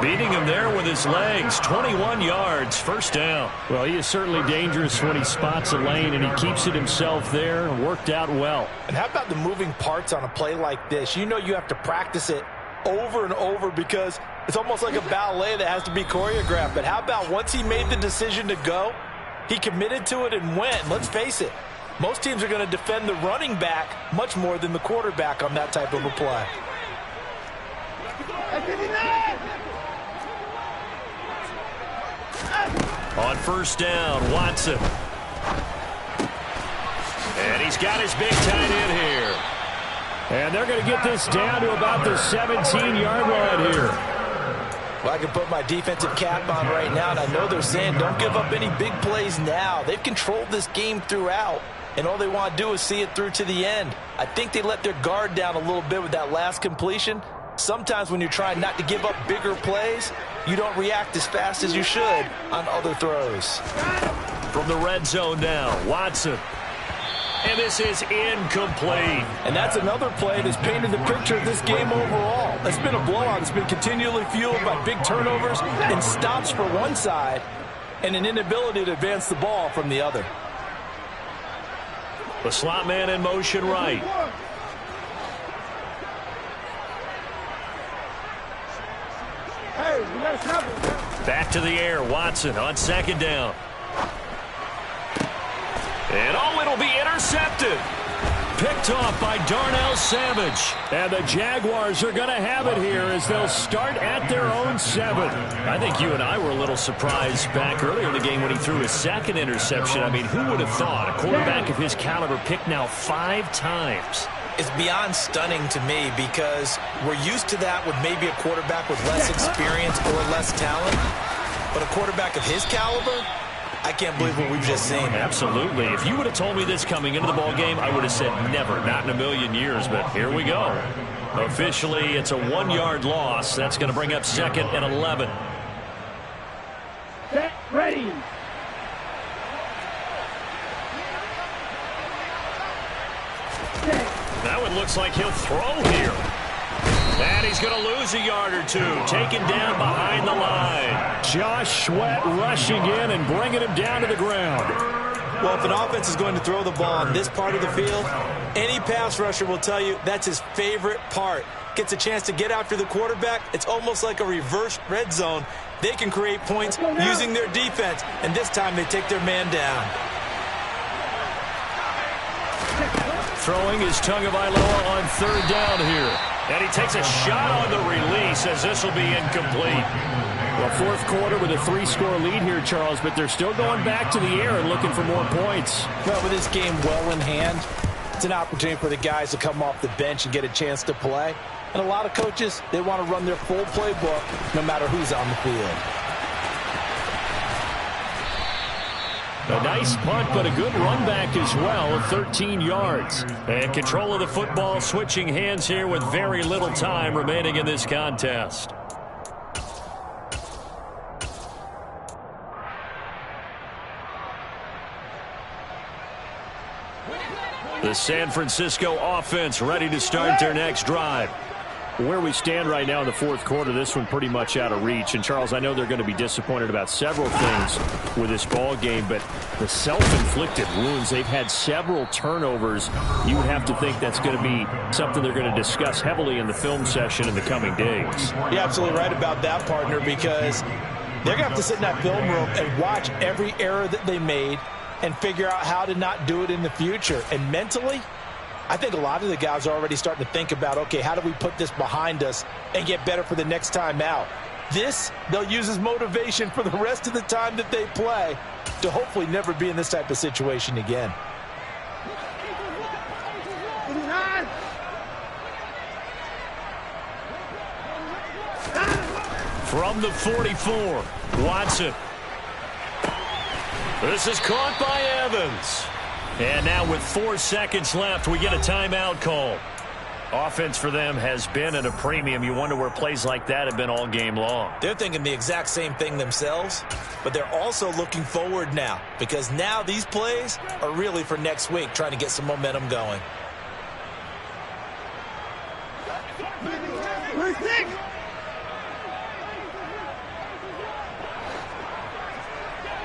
Beating him there with his legs. 21 yards, first down. Well, he is certainly dangerous when he spots a lane, and he keeps it himself there. Worked out well. And how about the moving parts on a play like this? You know you have to practice it over and over because it's almost like a ballet that has to be choreographed. But how about once he made the decision to go, he committed to it and went. Let's face it, most teams are going to defend the running back much more than the quarterback on that type of a play. On first down, Watson. And he's got his big tight end here. And they're going to get this down to about the 17-yard line here. Well, I can put my defensive cap on right now, and I know they're saying don't give up any big plays now. They've controlled this game throughout, and all they want to do is see it through to the end. I think they let their guard down a little bit with that last completion. Sometimes when you're trying not to give up bigger plays, you don't react as fast as you should on other throws. From the red zone now, Watson. And this is incomplete. And that's another play that's painted the picture of this game overall. It's been a blowout. It's been continually fueled by big turnovers and stops for one side and an inability to advance the ball from the other. The slot man in motion right. Hey, we got to cover. Back to the air, Watson on second down. And it'll be intercepted. Picked off by Darnell Savage. And the Jaguars are going to have it here as they'll start at their own 7. I think you and I were a little surprised back earlier in the game when he threw his second interception. I mean, who would have thought a quarterback of his caliber picked now 5 times? It's beyond stunning to me because we're used to that with maybe a quarterback with less experience or less talent. But a quarterback of his caliber, I can't believe what we've just seen. Absolutely. If you would have told me this coming into the ball game, I would have said never, not in a million years. But here we go. Officially, it's a 1-yard loss. That's going to bring up 2nd and 11. Set, ready. That one looks like he'll throw here. And he's going to lose a yard or two. Taken down behind the line. Josh Sweat rushing in and bringing him down to the ground. Well, if an offense is going to throw the ball on this part of the field, any pass rusher will tell you that's his favorite part. Gets a chance to get after the quarterback. It's almost like a reverse red zone. They can create points using their defense, and this time they take their man down. Throwing is Tagovailoa on third down here. And he takes a shot on the release as this will be incomplete. Well, fourth quarter with a 3-score lead here, Charles, but they're still going back to the air and looking for more points. Well, with this game well in hand, it's an opportunity for the guys to come off the bench and get a chance to play. And a lot of coaches, they want to run their full playbook no matter who's on the field. A nice punt, but a good run back as well of 13 yards. And control of the football switching hands here with very little time remaining in this contest. The San Francisco offense ready to start their next drive. Where we stand right now in the fourth quarter, this one pretty much out of reach. And, Charles, I know they're going to be disappointed about several things with this ball game, but the self-inflicted wounds, they've had several turnovers. You would have to think that's going to be something they're going to discuss heavily in the film session in the coming days. You're absolutely right about that, partner, because they're going to have to sit in that film room and watch every error that they made and figure out how to not do it in the future. And mentally, I think a lot of the guys are already starting to think about, okay, how do we put this behind us and get better for the next time out? This, they'll use as motivation for the rest of the time that they play to hopefully never be in this type of situation again. From the 44, Watson. This is caught by Evans. And now with 4 seconds left, we get a timeout call. Offense for them has been at a premium. You wonder where plays like that have been all game long. They're thinking the exact same thing themselves, but they're also looking forward now because now these plays are really for next week, trying to get some momentum going.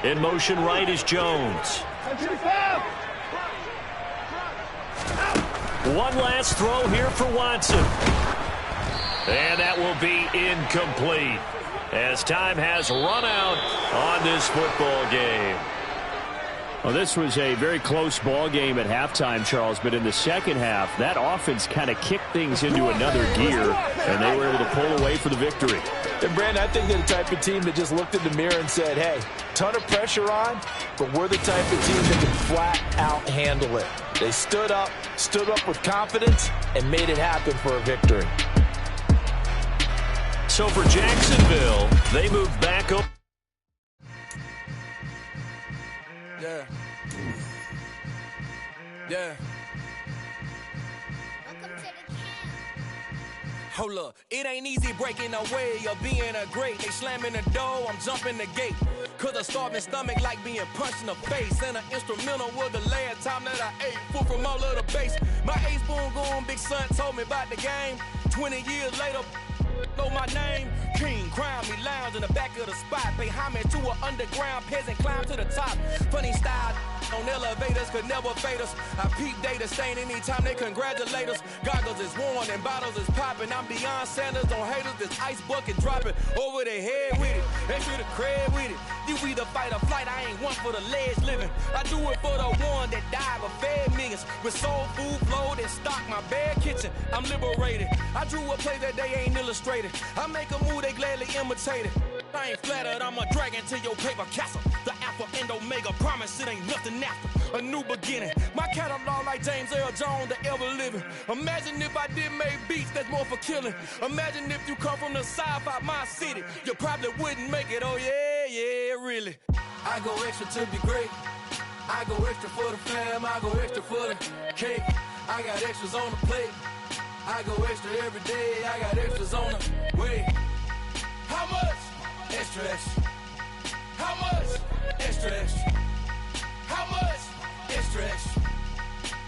In motion right is Jones. One last throw here for Watson. And that will be incomplete as time has run out on this football game. Well, this was a very close ball game at halftime, Charles, but in the second half, that offense kind of kicked things into another gear, and they were able to pull away for the victory. And, Brandon, I think they're the type of team that just looked in the mirror and said, hey, ton of pressure on, but we're the type of team that can flat out handle it. They stood up with confidence, and made it happen for a victory. So for Jacksonville, they move back up. Yeah. Yeah. Hold up, it ain't easy breaking away or being a great. They slamming the door, I'm jumping the gate. Cause a starving stomach like being punched in the face. And an instrumental was the last time that I ate food from all of the base. My ace boom goon, big son told me about the game. 20 years later, know my name. King, crown me, lounge in the back of the spot. Pay homage to an underground peasant, climb to the top. Funny style on elevators could never fade us. I peep data stain anytime they congratulate us. Goggles is worn and bottles is popping. I'm Deion Sanders on haters, this ice bucket dropping over their head with it. They should have cred with it. You either fight or flight, I ain't one for the ledge living. I do it for the one that died but fed millions. With soul food flowed and stocked my bare kitchen. I'm liberated. I drew a play that they ain't illustrated. I make a move, they gladly imitate it. I ain't flattered, I'm a dragon to your paper castle. The Alpha and Omega, promise it ain't nothing after. A new beginning. My catalog like James Earl Jones, the ever living. Imagine if I did make beats that's more for killing. Imagine if you come from the sci-fi, my city. You probably wouldn't make it, oh yeah, really. I go extra to be great. I go extra for the fam, I go extra for the cake. I got extras on the plate. I go extra every day, I got extras on the way. How much? Extra, extra. How much? Extra, extra. How much? Extra, extra.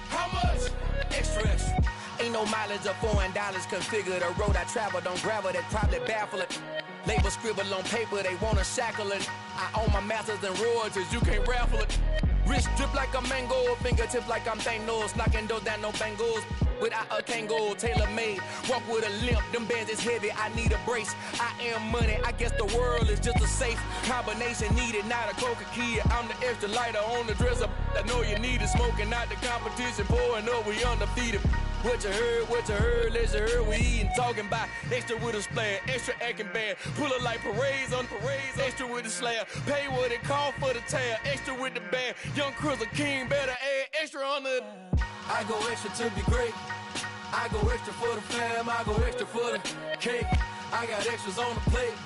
How much? Extra, extra. Ain't no mileage of $4 configure the road I travel. Don't gravel, that probably baffle it. Label scribble on paper, they wanna shackle it. I own my masters and royalties, you can't raffle it. Wrist drip like a mango, fingertips like I'm Thanos. Knocking those down, no bangles. Without a Kango, tailor-made. Walk with a limp, them bands is heavy, I need a brace. I am money, I guess the world is just a safe combination needed, not a coca key. I'm the extra lighter on the dresser. I know you need it, smoking out the competition, pouring up, we undefeated. What you heard, let you heard, we eating, talking about extra with a splash, extra acting bad. Pull it like parades on parades, extra with the slab. Pay what it call for the tab, extra with the band. Young Cruiser King, better add extra on the. I go extra to be great. I go extra for the fam, I go extra for the cake. I got extras on the plate.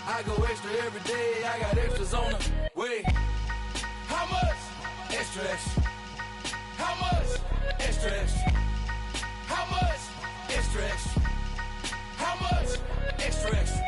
I go extra every day, I got extras on the way. How much? Extra, extra. How much? Extra, extra. How much? Extra, extra. How much? Extra, extra.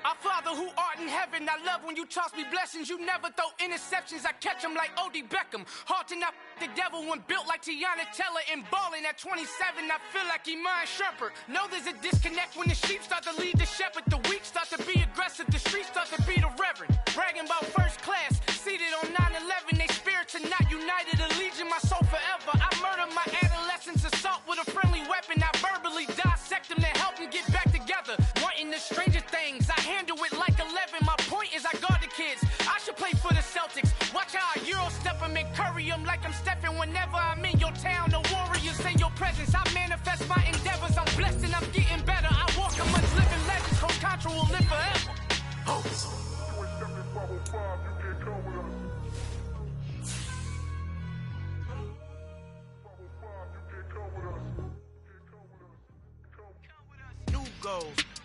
Our Father who art in heaven, I love when you toss me blessings. You never throw interceptions, I catch them like O.D. Beckham. Hard to not the devil when built like Tiana Teller and balling at 27. I feel like Iman Shumpert. Know there's a disconnect when the sheep start to lead the shepherd. The weak start to be aggressive, the streets start to be the reverend. Bragging about first class, seated on 9/11. They spirits are not united, a legion, my soul forever. I murdered my adolescence, assault with a friendly weapon. I verbally dissect them to help them get back together. Wanting the stranger things, I handle it like 11. My point is I guard the kids. I should play for the Celtics. Watch how I Euro step them and curry them like I'm stepping. Whenever I'm in your town, the Warriors in your presence. I manifest my endeavors. I'm blessed and I'm getting better. I walk amongst living legends. Coach Contra will live forever.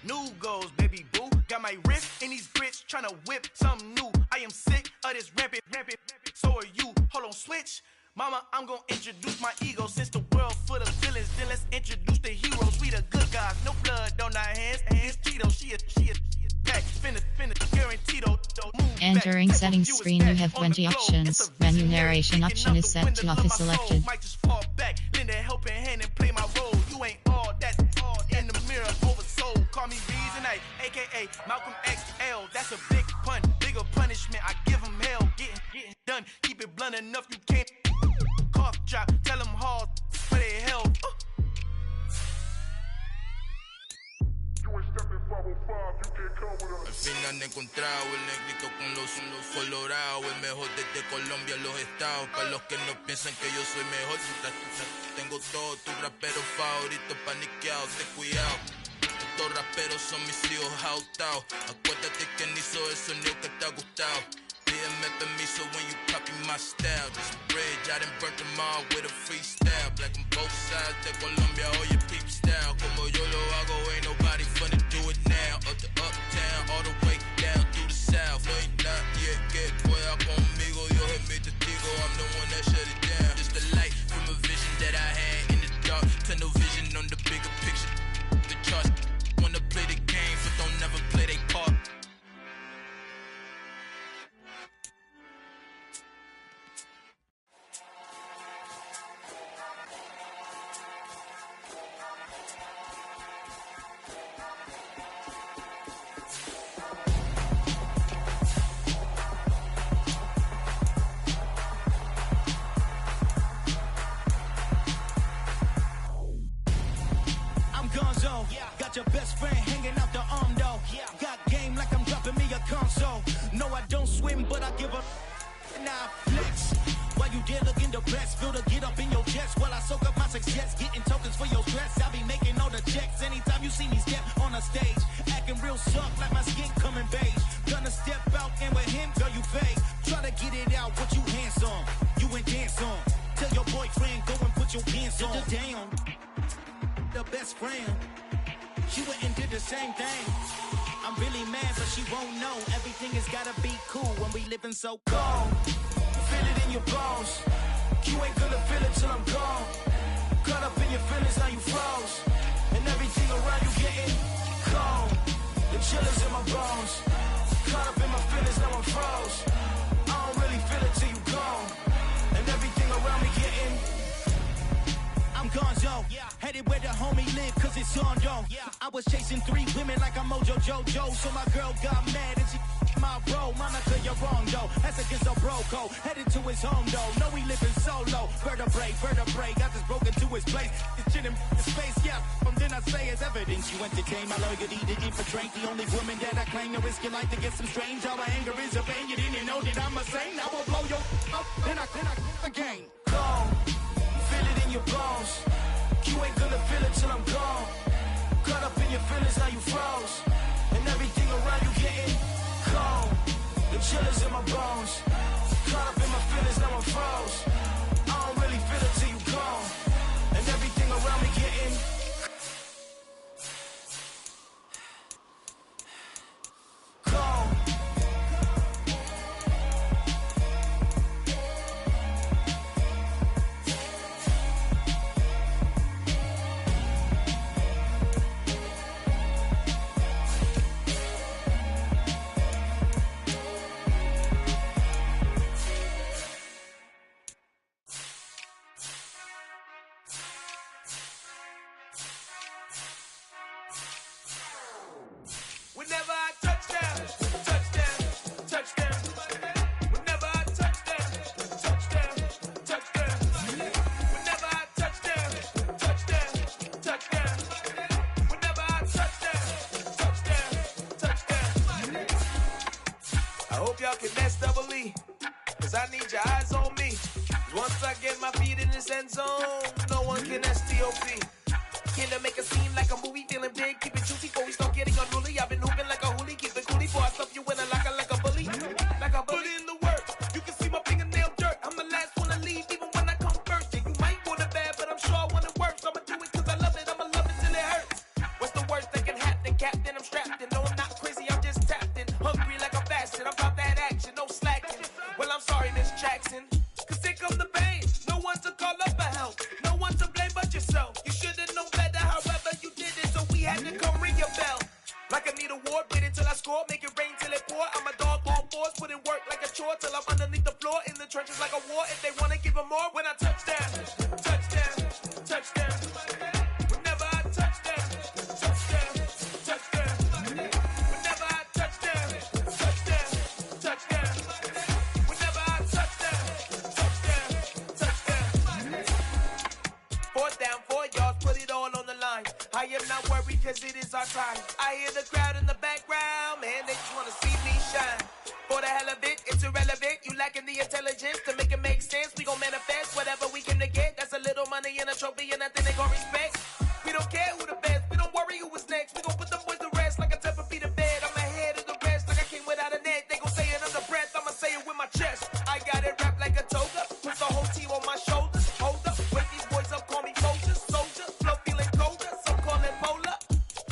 New goals, baby boo. Got my wrist in these grits, tryna whip something new. I I am sick of this rampant. So are you. Hold on, switch. Mama, I'm gonna introduce my ego. Since the world full of villains, then let's introduce the heroes. We the good guys, no blood on our hands. It's Tito, she a back. Finna, guaranteed. Entering settings screen, you have 20 options. Menu narration option is set to office selected. Might just fall back, lend a helping hand and play my role. You ain't all that in the mirror, oversold. Call me Reason A, aka Malcolm XL. That's a big pun, bigger punishment. I give him hell, getting done. Keep it blunt enough, you can't. Cough drop, tell them hard for their health. Al fin han encontrado el negrito con los colorados, el mejor desde Colombia, los estados. Para los que no piensan que yo soy mejor, tengo todos tus raperos favoritos paniqueados, ten cuidado. Estos raperos son mis hijos jautados. Acuérdate que ni hizo el sonido que te ha gustado. Pídeme permiso when you copy my style. This bridge, I done burnt them all with a freestyle. Black on both sides de Colombia, oye peep style. Como yo lo hago, ain't nobody finna do it now. Up to uptown, all the way down through the south. No hay nadie que pueda conmigo, Dios es mi testigo. I'm the one that shut it down. Just the light from a vision that I had in the dark. Tunnel vision on the bigger picture. The charts wanna play the game, but don't never play their part. Your best friend hanging out the arm though. Got game like I'm dropping me a console. No, I don't swim, but I give a nah flex. While you there looking depressed, feel the get up in your chest while I soak up my success. Getting tokens for your stress. I be making all the checks anytime you see me step on a stage. Acting real soft like my skin coming beige. Gonna step out and with him, girl, you fake. Try to get it out, what you hands on. You ain't dance on. Tell your boyfriend, go and put your pants on. Down. The best friend. She went and did the same thing. I'm really mad, but she won't know. Everything has gotta be cool when we living so cold. Feel it in your bones. You ain't gonna feel it till I'm gone. Caught up in your feelings, now you froze. And everything around you getting cold. The chillers in my bones. Caught up in my feelings, now I'm froze. I don't really feel it till you gone. And everything around me getting I'm gonzo, headed where the homie live, cause it's on, yo. I was chasing 3 women like I'm Mojo Jojo, so my girl got mad and she my bro. Monica, you're wrong, though. That's against a bro code. Headed to his home, though. No, we living solo. Vertebrae, got this broken to his place. It's shit in space, yeah. From then I say it's evidence. You entertain my loyalty to infiltrate. The only woman that I claim to risk your life to get some strange. All my anger is a pain. You didn't know that I'm a saint. I will blow your up, then I again. Gone. Feel it in your bones. You ain't gonna feel it till I'm gone. Caught up in your feelings, now you froze. And everything around you getting cold. The chillers in my bones. Caught up in my feelings, now I'm froze. I don't really feel it till you gone. And everything around me getting cold. Whenever I touchdown. Whenever I touchdown. Whenever I touchdown. Whenever I touchdown. I hope y'all can mess double E, cause I need your eyes on me. Once I get my feet in this end zone, no one can STOP. Killer make a scene like a movie, feeling big, keep it juicy before we start getting unruly. I've been hooping like a hoolie, keep it coolie before I stuff you in a locker like a bully. Like a bully. Put in the work, you can see my fingernail dirt. I'm the last one to leave, even when I come first. Yeah, you might want it bad, but I'm sure I want it worse. I'ma do it cause I love it, I'ma love it till it hurts. What's the worst that can happen, Captain? I'm strapped in, no I'm not crazy, I'm just tapped in. Hungry like I'm fasting, I'm about that action, no sorry, Miss Jackson. Cause here come the pain. No one to call up for help. No one to blame but yourself. You should've known better, however you did it, so we had to come ring your bell. Like I need a ward, wait until I score, make it rain till it pour. I'm a dog on fours, put in work like a chore till I'm underneath the floor, in the trenches like a war. If they wanna give them more, when I touch down, touch down, touch down. Whenever I touch down, touch down, touch down. Whenever I touch down, touch down, touch down. Whenever I touch down, touch down, touch down. Fourth down, 4 yards, put it all on the line. I am not worried cause it is our time. I hear the crowd in the background, man, they just wanna see me shine. For the hell of it, it's irrelevant. You lacking the intelligence to make it make sense. We gon' manifest whatever we came to get. That's a little money and a trophy and nothing they gon' respect. We don't care who the best, we don't worry who was next. We gon' put them boys to rest like a Tempur-Pedic to bed. I'm ahead of the rest like I came without a net. They gon' say it under breath, I'ma say it with my chest. I got it wrapped like a toga, put the whole team on my shoulders. Hold up, wake these boys up, call me soldier, soldier. Flow feeling colder, some call it polar.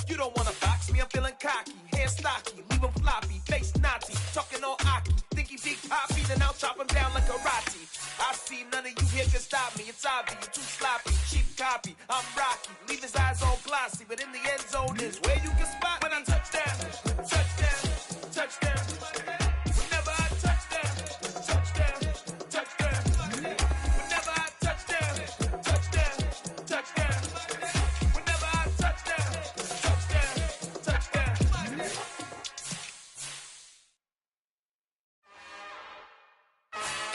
You don't wanna box me, I'm feeling cocky. Hair stocky, leave him floppy, face naughty. Talking all aki, think he big poppy, then I'll chop him down like karate. I see none of you here can stop me. It's obvious, you're too sloppy, cheap copy. I'm rocky, leave his eyes all glossy, but in the end zone is where you can spot when I touch down, touch down, touch down. Whenever I touch down, touch down, touch down. Whenever I touch down, touch down, touch down. Whenever I touch down, touch down, touch down.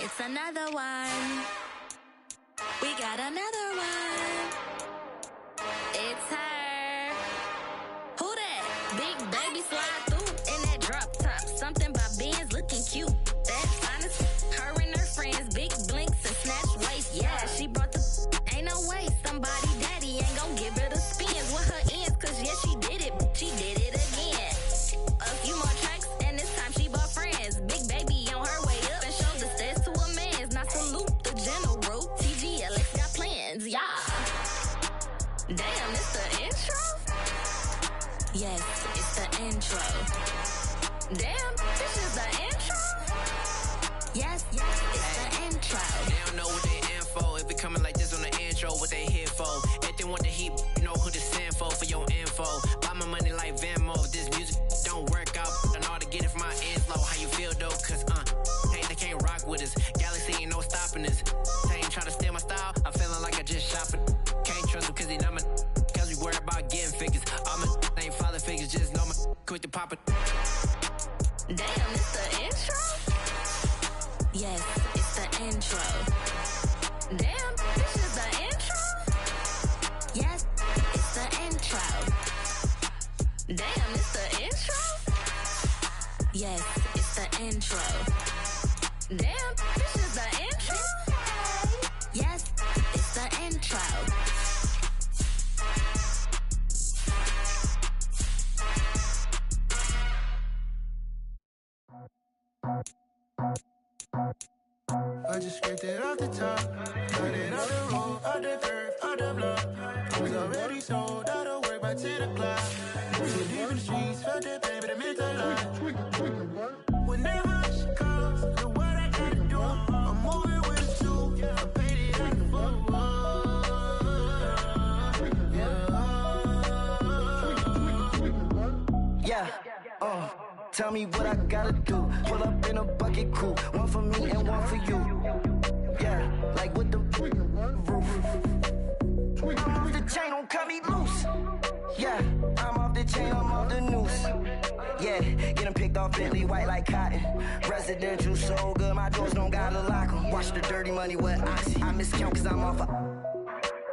It's another one. We got another one. It's her. Who that? Big baby slide through in that drop top. Something by Benz looking cute. That's honest. Her and her friends, big blinks and snatch waist. Yeah, she brought the. Ain't no way somebody daddy ain't gon' give her the spins with her ends. Cause yeah, she did it. She did it again. A few more tracks and this time she bought friends. Big baby on her way up and showed the stairs to a man's. Now salute the general. TGLX got plans, yeah. Damn, it's the intro? Yes, it's the intro. Damn, this is the intro? Yes, it's the intro. They don't know what they in for. If it coming like this on the intro, what they here for? If they want the heat, you know who to send for your info. Buy my money like Venmo. If this music don't work out, I know how to get it from my ends low. How you feel though? Cause hey, they can't rock with us. Galaxy ain't no stopping us. They ain't trying to steal my style. I'm feeling like I just shopping. Can't trust them cause they not my. Cause we worried about getting figures. All my ain't father figures, just know my quick to pop it. Damn, it's the intro? Yes, it's the intro. Damn, this is the intro? Yes, it's the intro. Damn, it's the intro? Yes, it's the intro. Damn, this is the intro? Yes, it's the intro. I just scraped it off the top, cut it off the road, out the curve, out the block. I was already sold, out of work by 10 o'clock. We were deep in the streets, felt that baby, that meant a lot. Whenever she calls, the what I gotta do, I'm moving with you. I paid it out the full. Yeah, tell me what I gotta do. Pull up in a bucket crew, one for me and one for you. Yeah, like with the roof. I'm off the chain, don't cut me loose. Yeah, I'm off the chain, I'm off the noose. Yeah, get them picked off Bentley, white like cotton. Residential so good, my doors don't gotta lock them. Watch the dirty money with Oxy. I miscount cause I'm off a.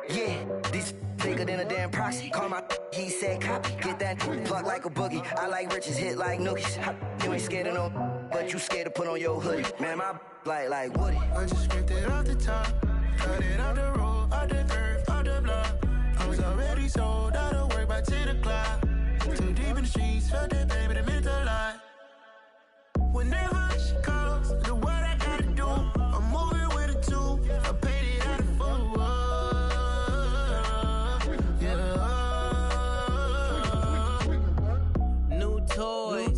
Yeah, these bigger than a damn proxy. Call my he said copy. Get that plug like a boogie. I like riches, hit like nookies. You ain't scared of no, but you scared to put on your hoodie. Man, my like Woody. I just scraped it off the top, cut it off the road, out the curve, out the block. I was already sold, out of work by 10 o'clock. Too deep in the streets, felt that baby, that meant a lot. Whenever she calls, the what I gotta do, I'm moving with a two. I paid it out of full. New toy,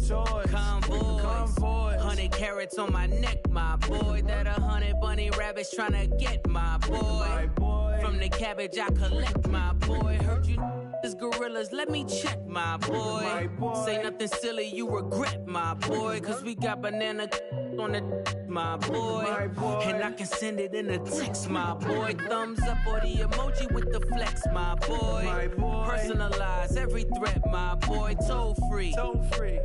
convoy, 100 carats on my neck, my boy. That 100 bunny rabbits tryna get, my boy. From the cabbage I collect, my boy. Heard you is gorillas, let me check, my boy. Say nothing silly, you regret, my boy. Cause we got banana on the my boy. And I can send it in a text, my boy. Thumbs up or the emoji with the flex, my boy. Personalize every threat, my boy. Toll free,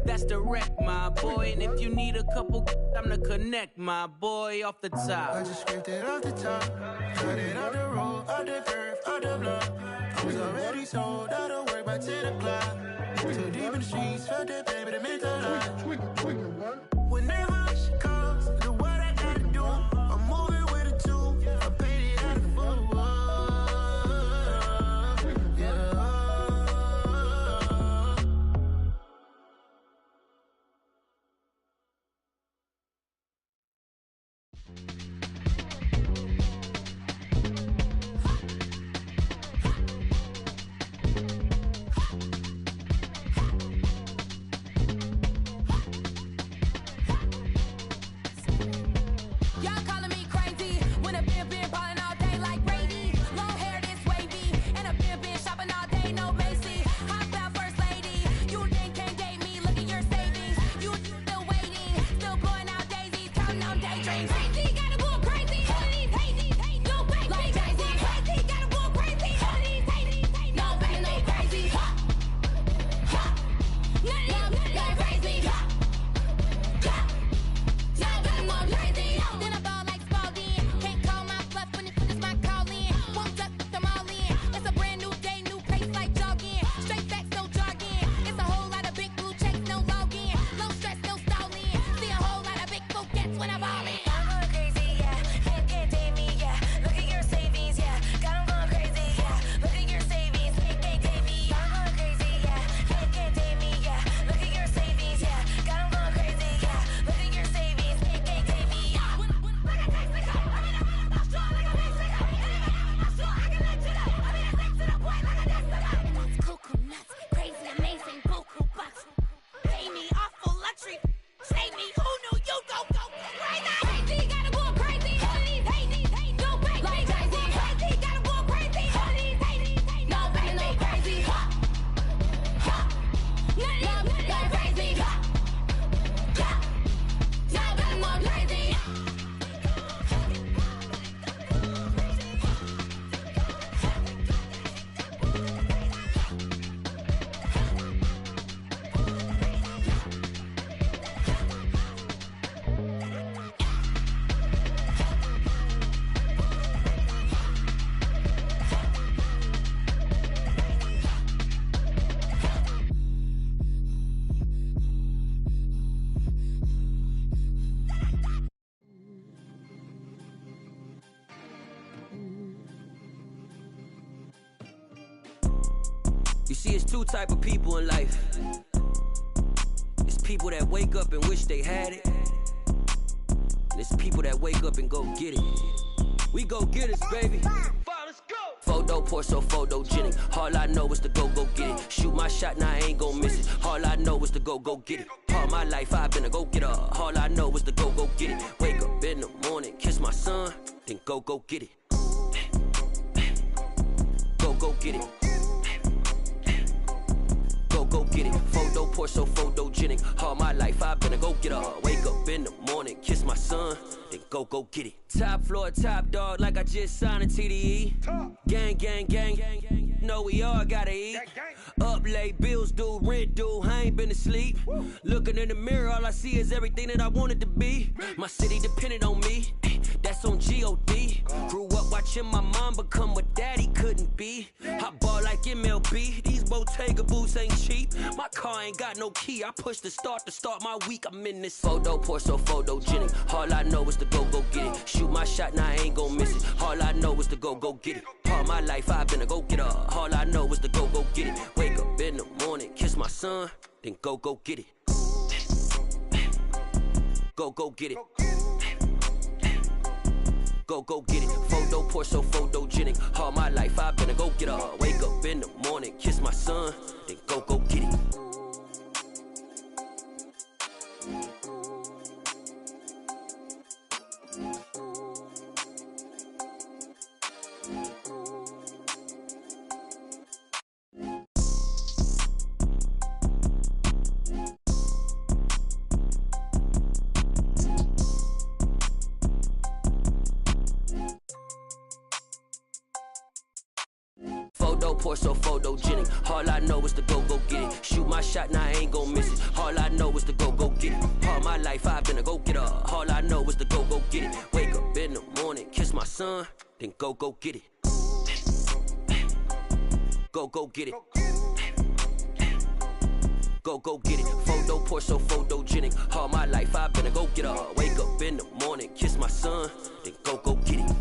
that's direct, my boy. And if you need a couple, I'm to connect, my boy. Off the top, I just scraped it off the top, cut it on the road, on the curve, on the block. I was already sold, I don't work by 10 o'clock. Too deep in the streets, felt that baby, the mental lie. Whenever she calls, do what I gotta do. I'm moving with a two, I paid it out of full. You see, it's two type of people in life. It's people that wake up and wish they had it. And it's people that wake up and go get it. We go get it, baby. Photo pour so photogenic. All I know is to go get it. Shoot my shot, now I ain't gon' miss it. All I know is to go get it. All my life I've been a go getter. All I know is to go get it. Wake up in the morning, kiss my son, then go get it. Go get it. Go get it. Photo pour so photogenic. All my life I've been a go getter. Wake up in the morning, kiss my son, then go get it. Top floor, top dog, like I just signed a TDE. Gang. Know we all gotta eat. Up late, bills due, rent due, I ain't been asleep. Looking in the mirror, all I see is everything that I wanted to be. My city depended on me, that's on G.O.D. Grew up watching my mom become what daddy couldn't be. I ball like MLB, these Bottega boots ain't cheap. My car ain't got no key, I push the start to start my week. I'm in this photo pour so photogenic. All I know is to go get it. Shoot my shot, now I ain't gon' miss it. All I know is to go get it. All my life I've been a go getter. All I know is to go get it. Wake up in the morning, kiss my son, then go get it. Go get it. Go get it. Photo pour so photogenic. All my life I've been a go getter. Wake up in the morning, kiss my son, then go get it. Photo, pour so photogenic. All I know is to go get it. Shoot my shot, now I ain't gon' miss it. All I know is to go get it. All my life I've been a go-getter. All I know is to go get it. Wake up in the morning, kiss my son, then go get it. Go get it. Go get it. Photo, pour so photogenic. All my life I've been a go-getter. Wake up in the morning, kiss my son, then go get it.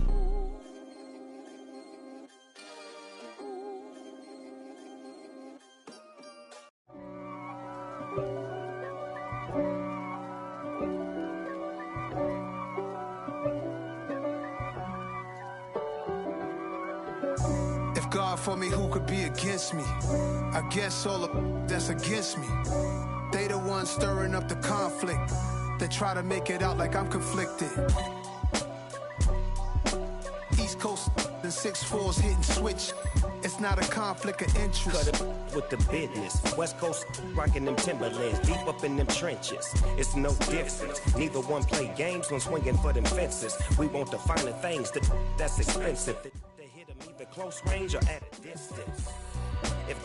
If God for me, who could be against me? I guess all of that's against me. They the ones stirring up the conflict. They try to make it out like I'm conflicted. East Coast and 6'4's hitting switch. It's not a conflict of interest. Cut it with the business. West Coast rocking them Timberlands, deep up in them trenches. It's no difference. Neither one play games when swinging for them fences. We want the finer things that's expensive. They hit them either close range or at a distance.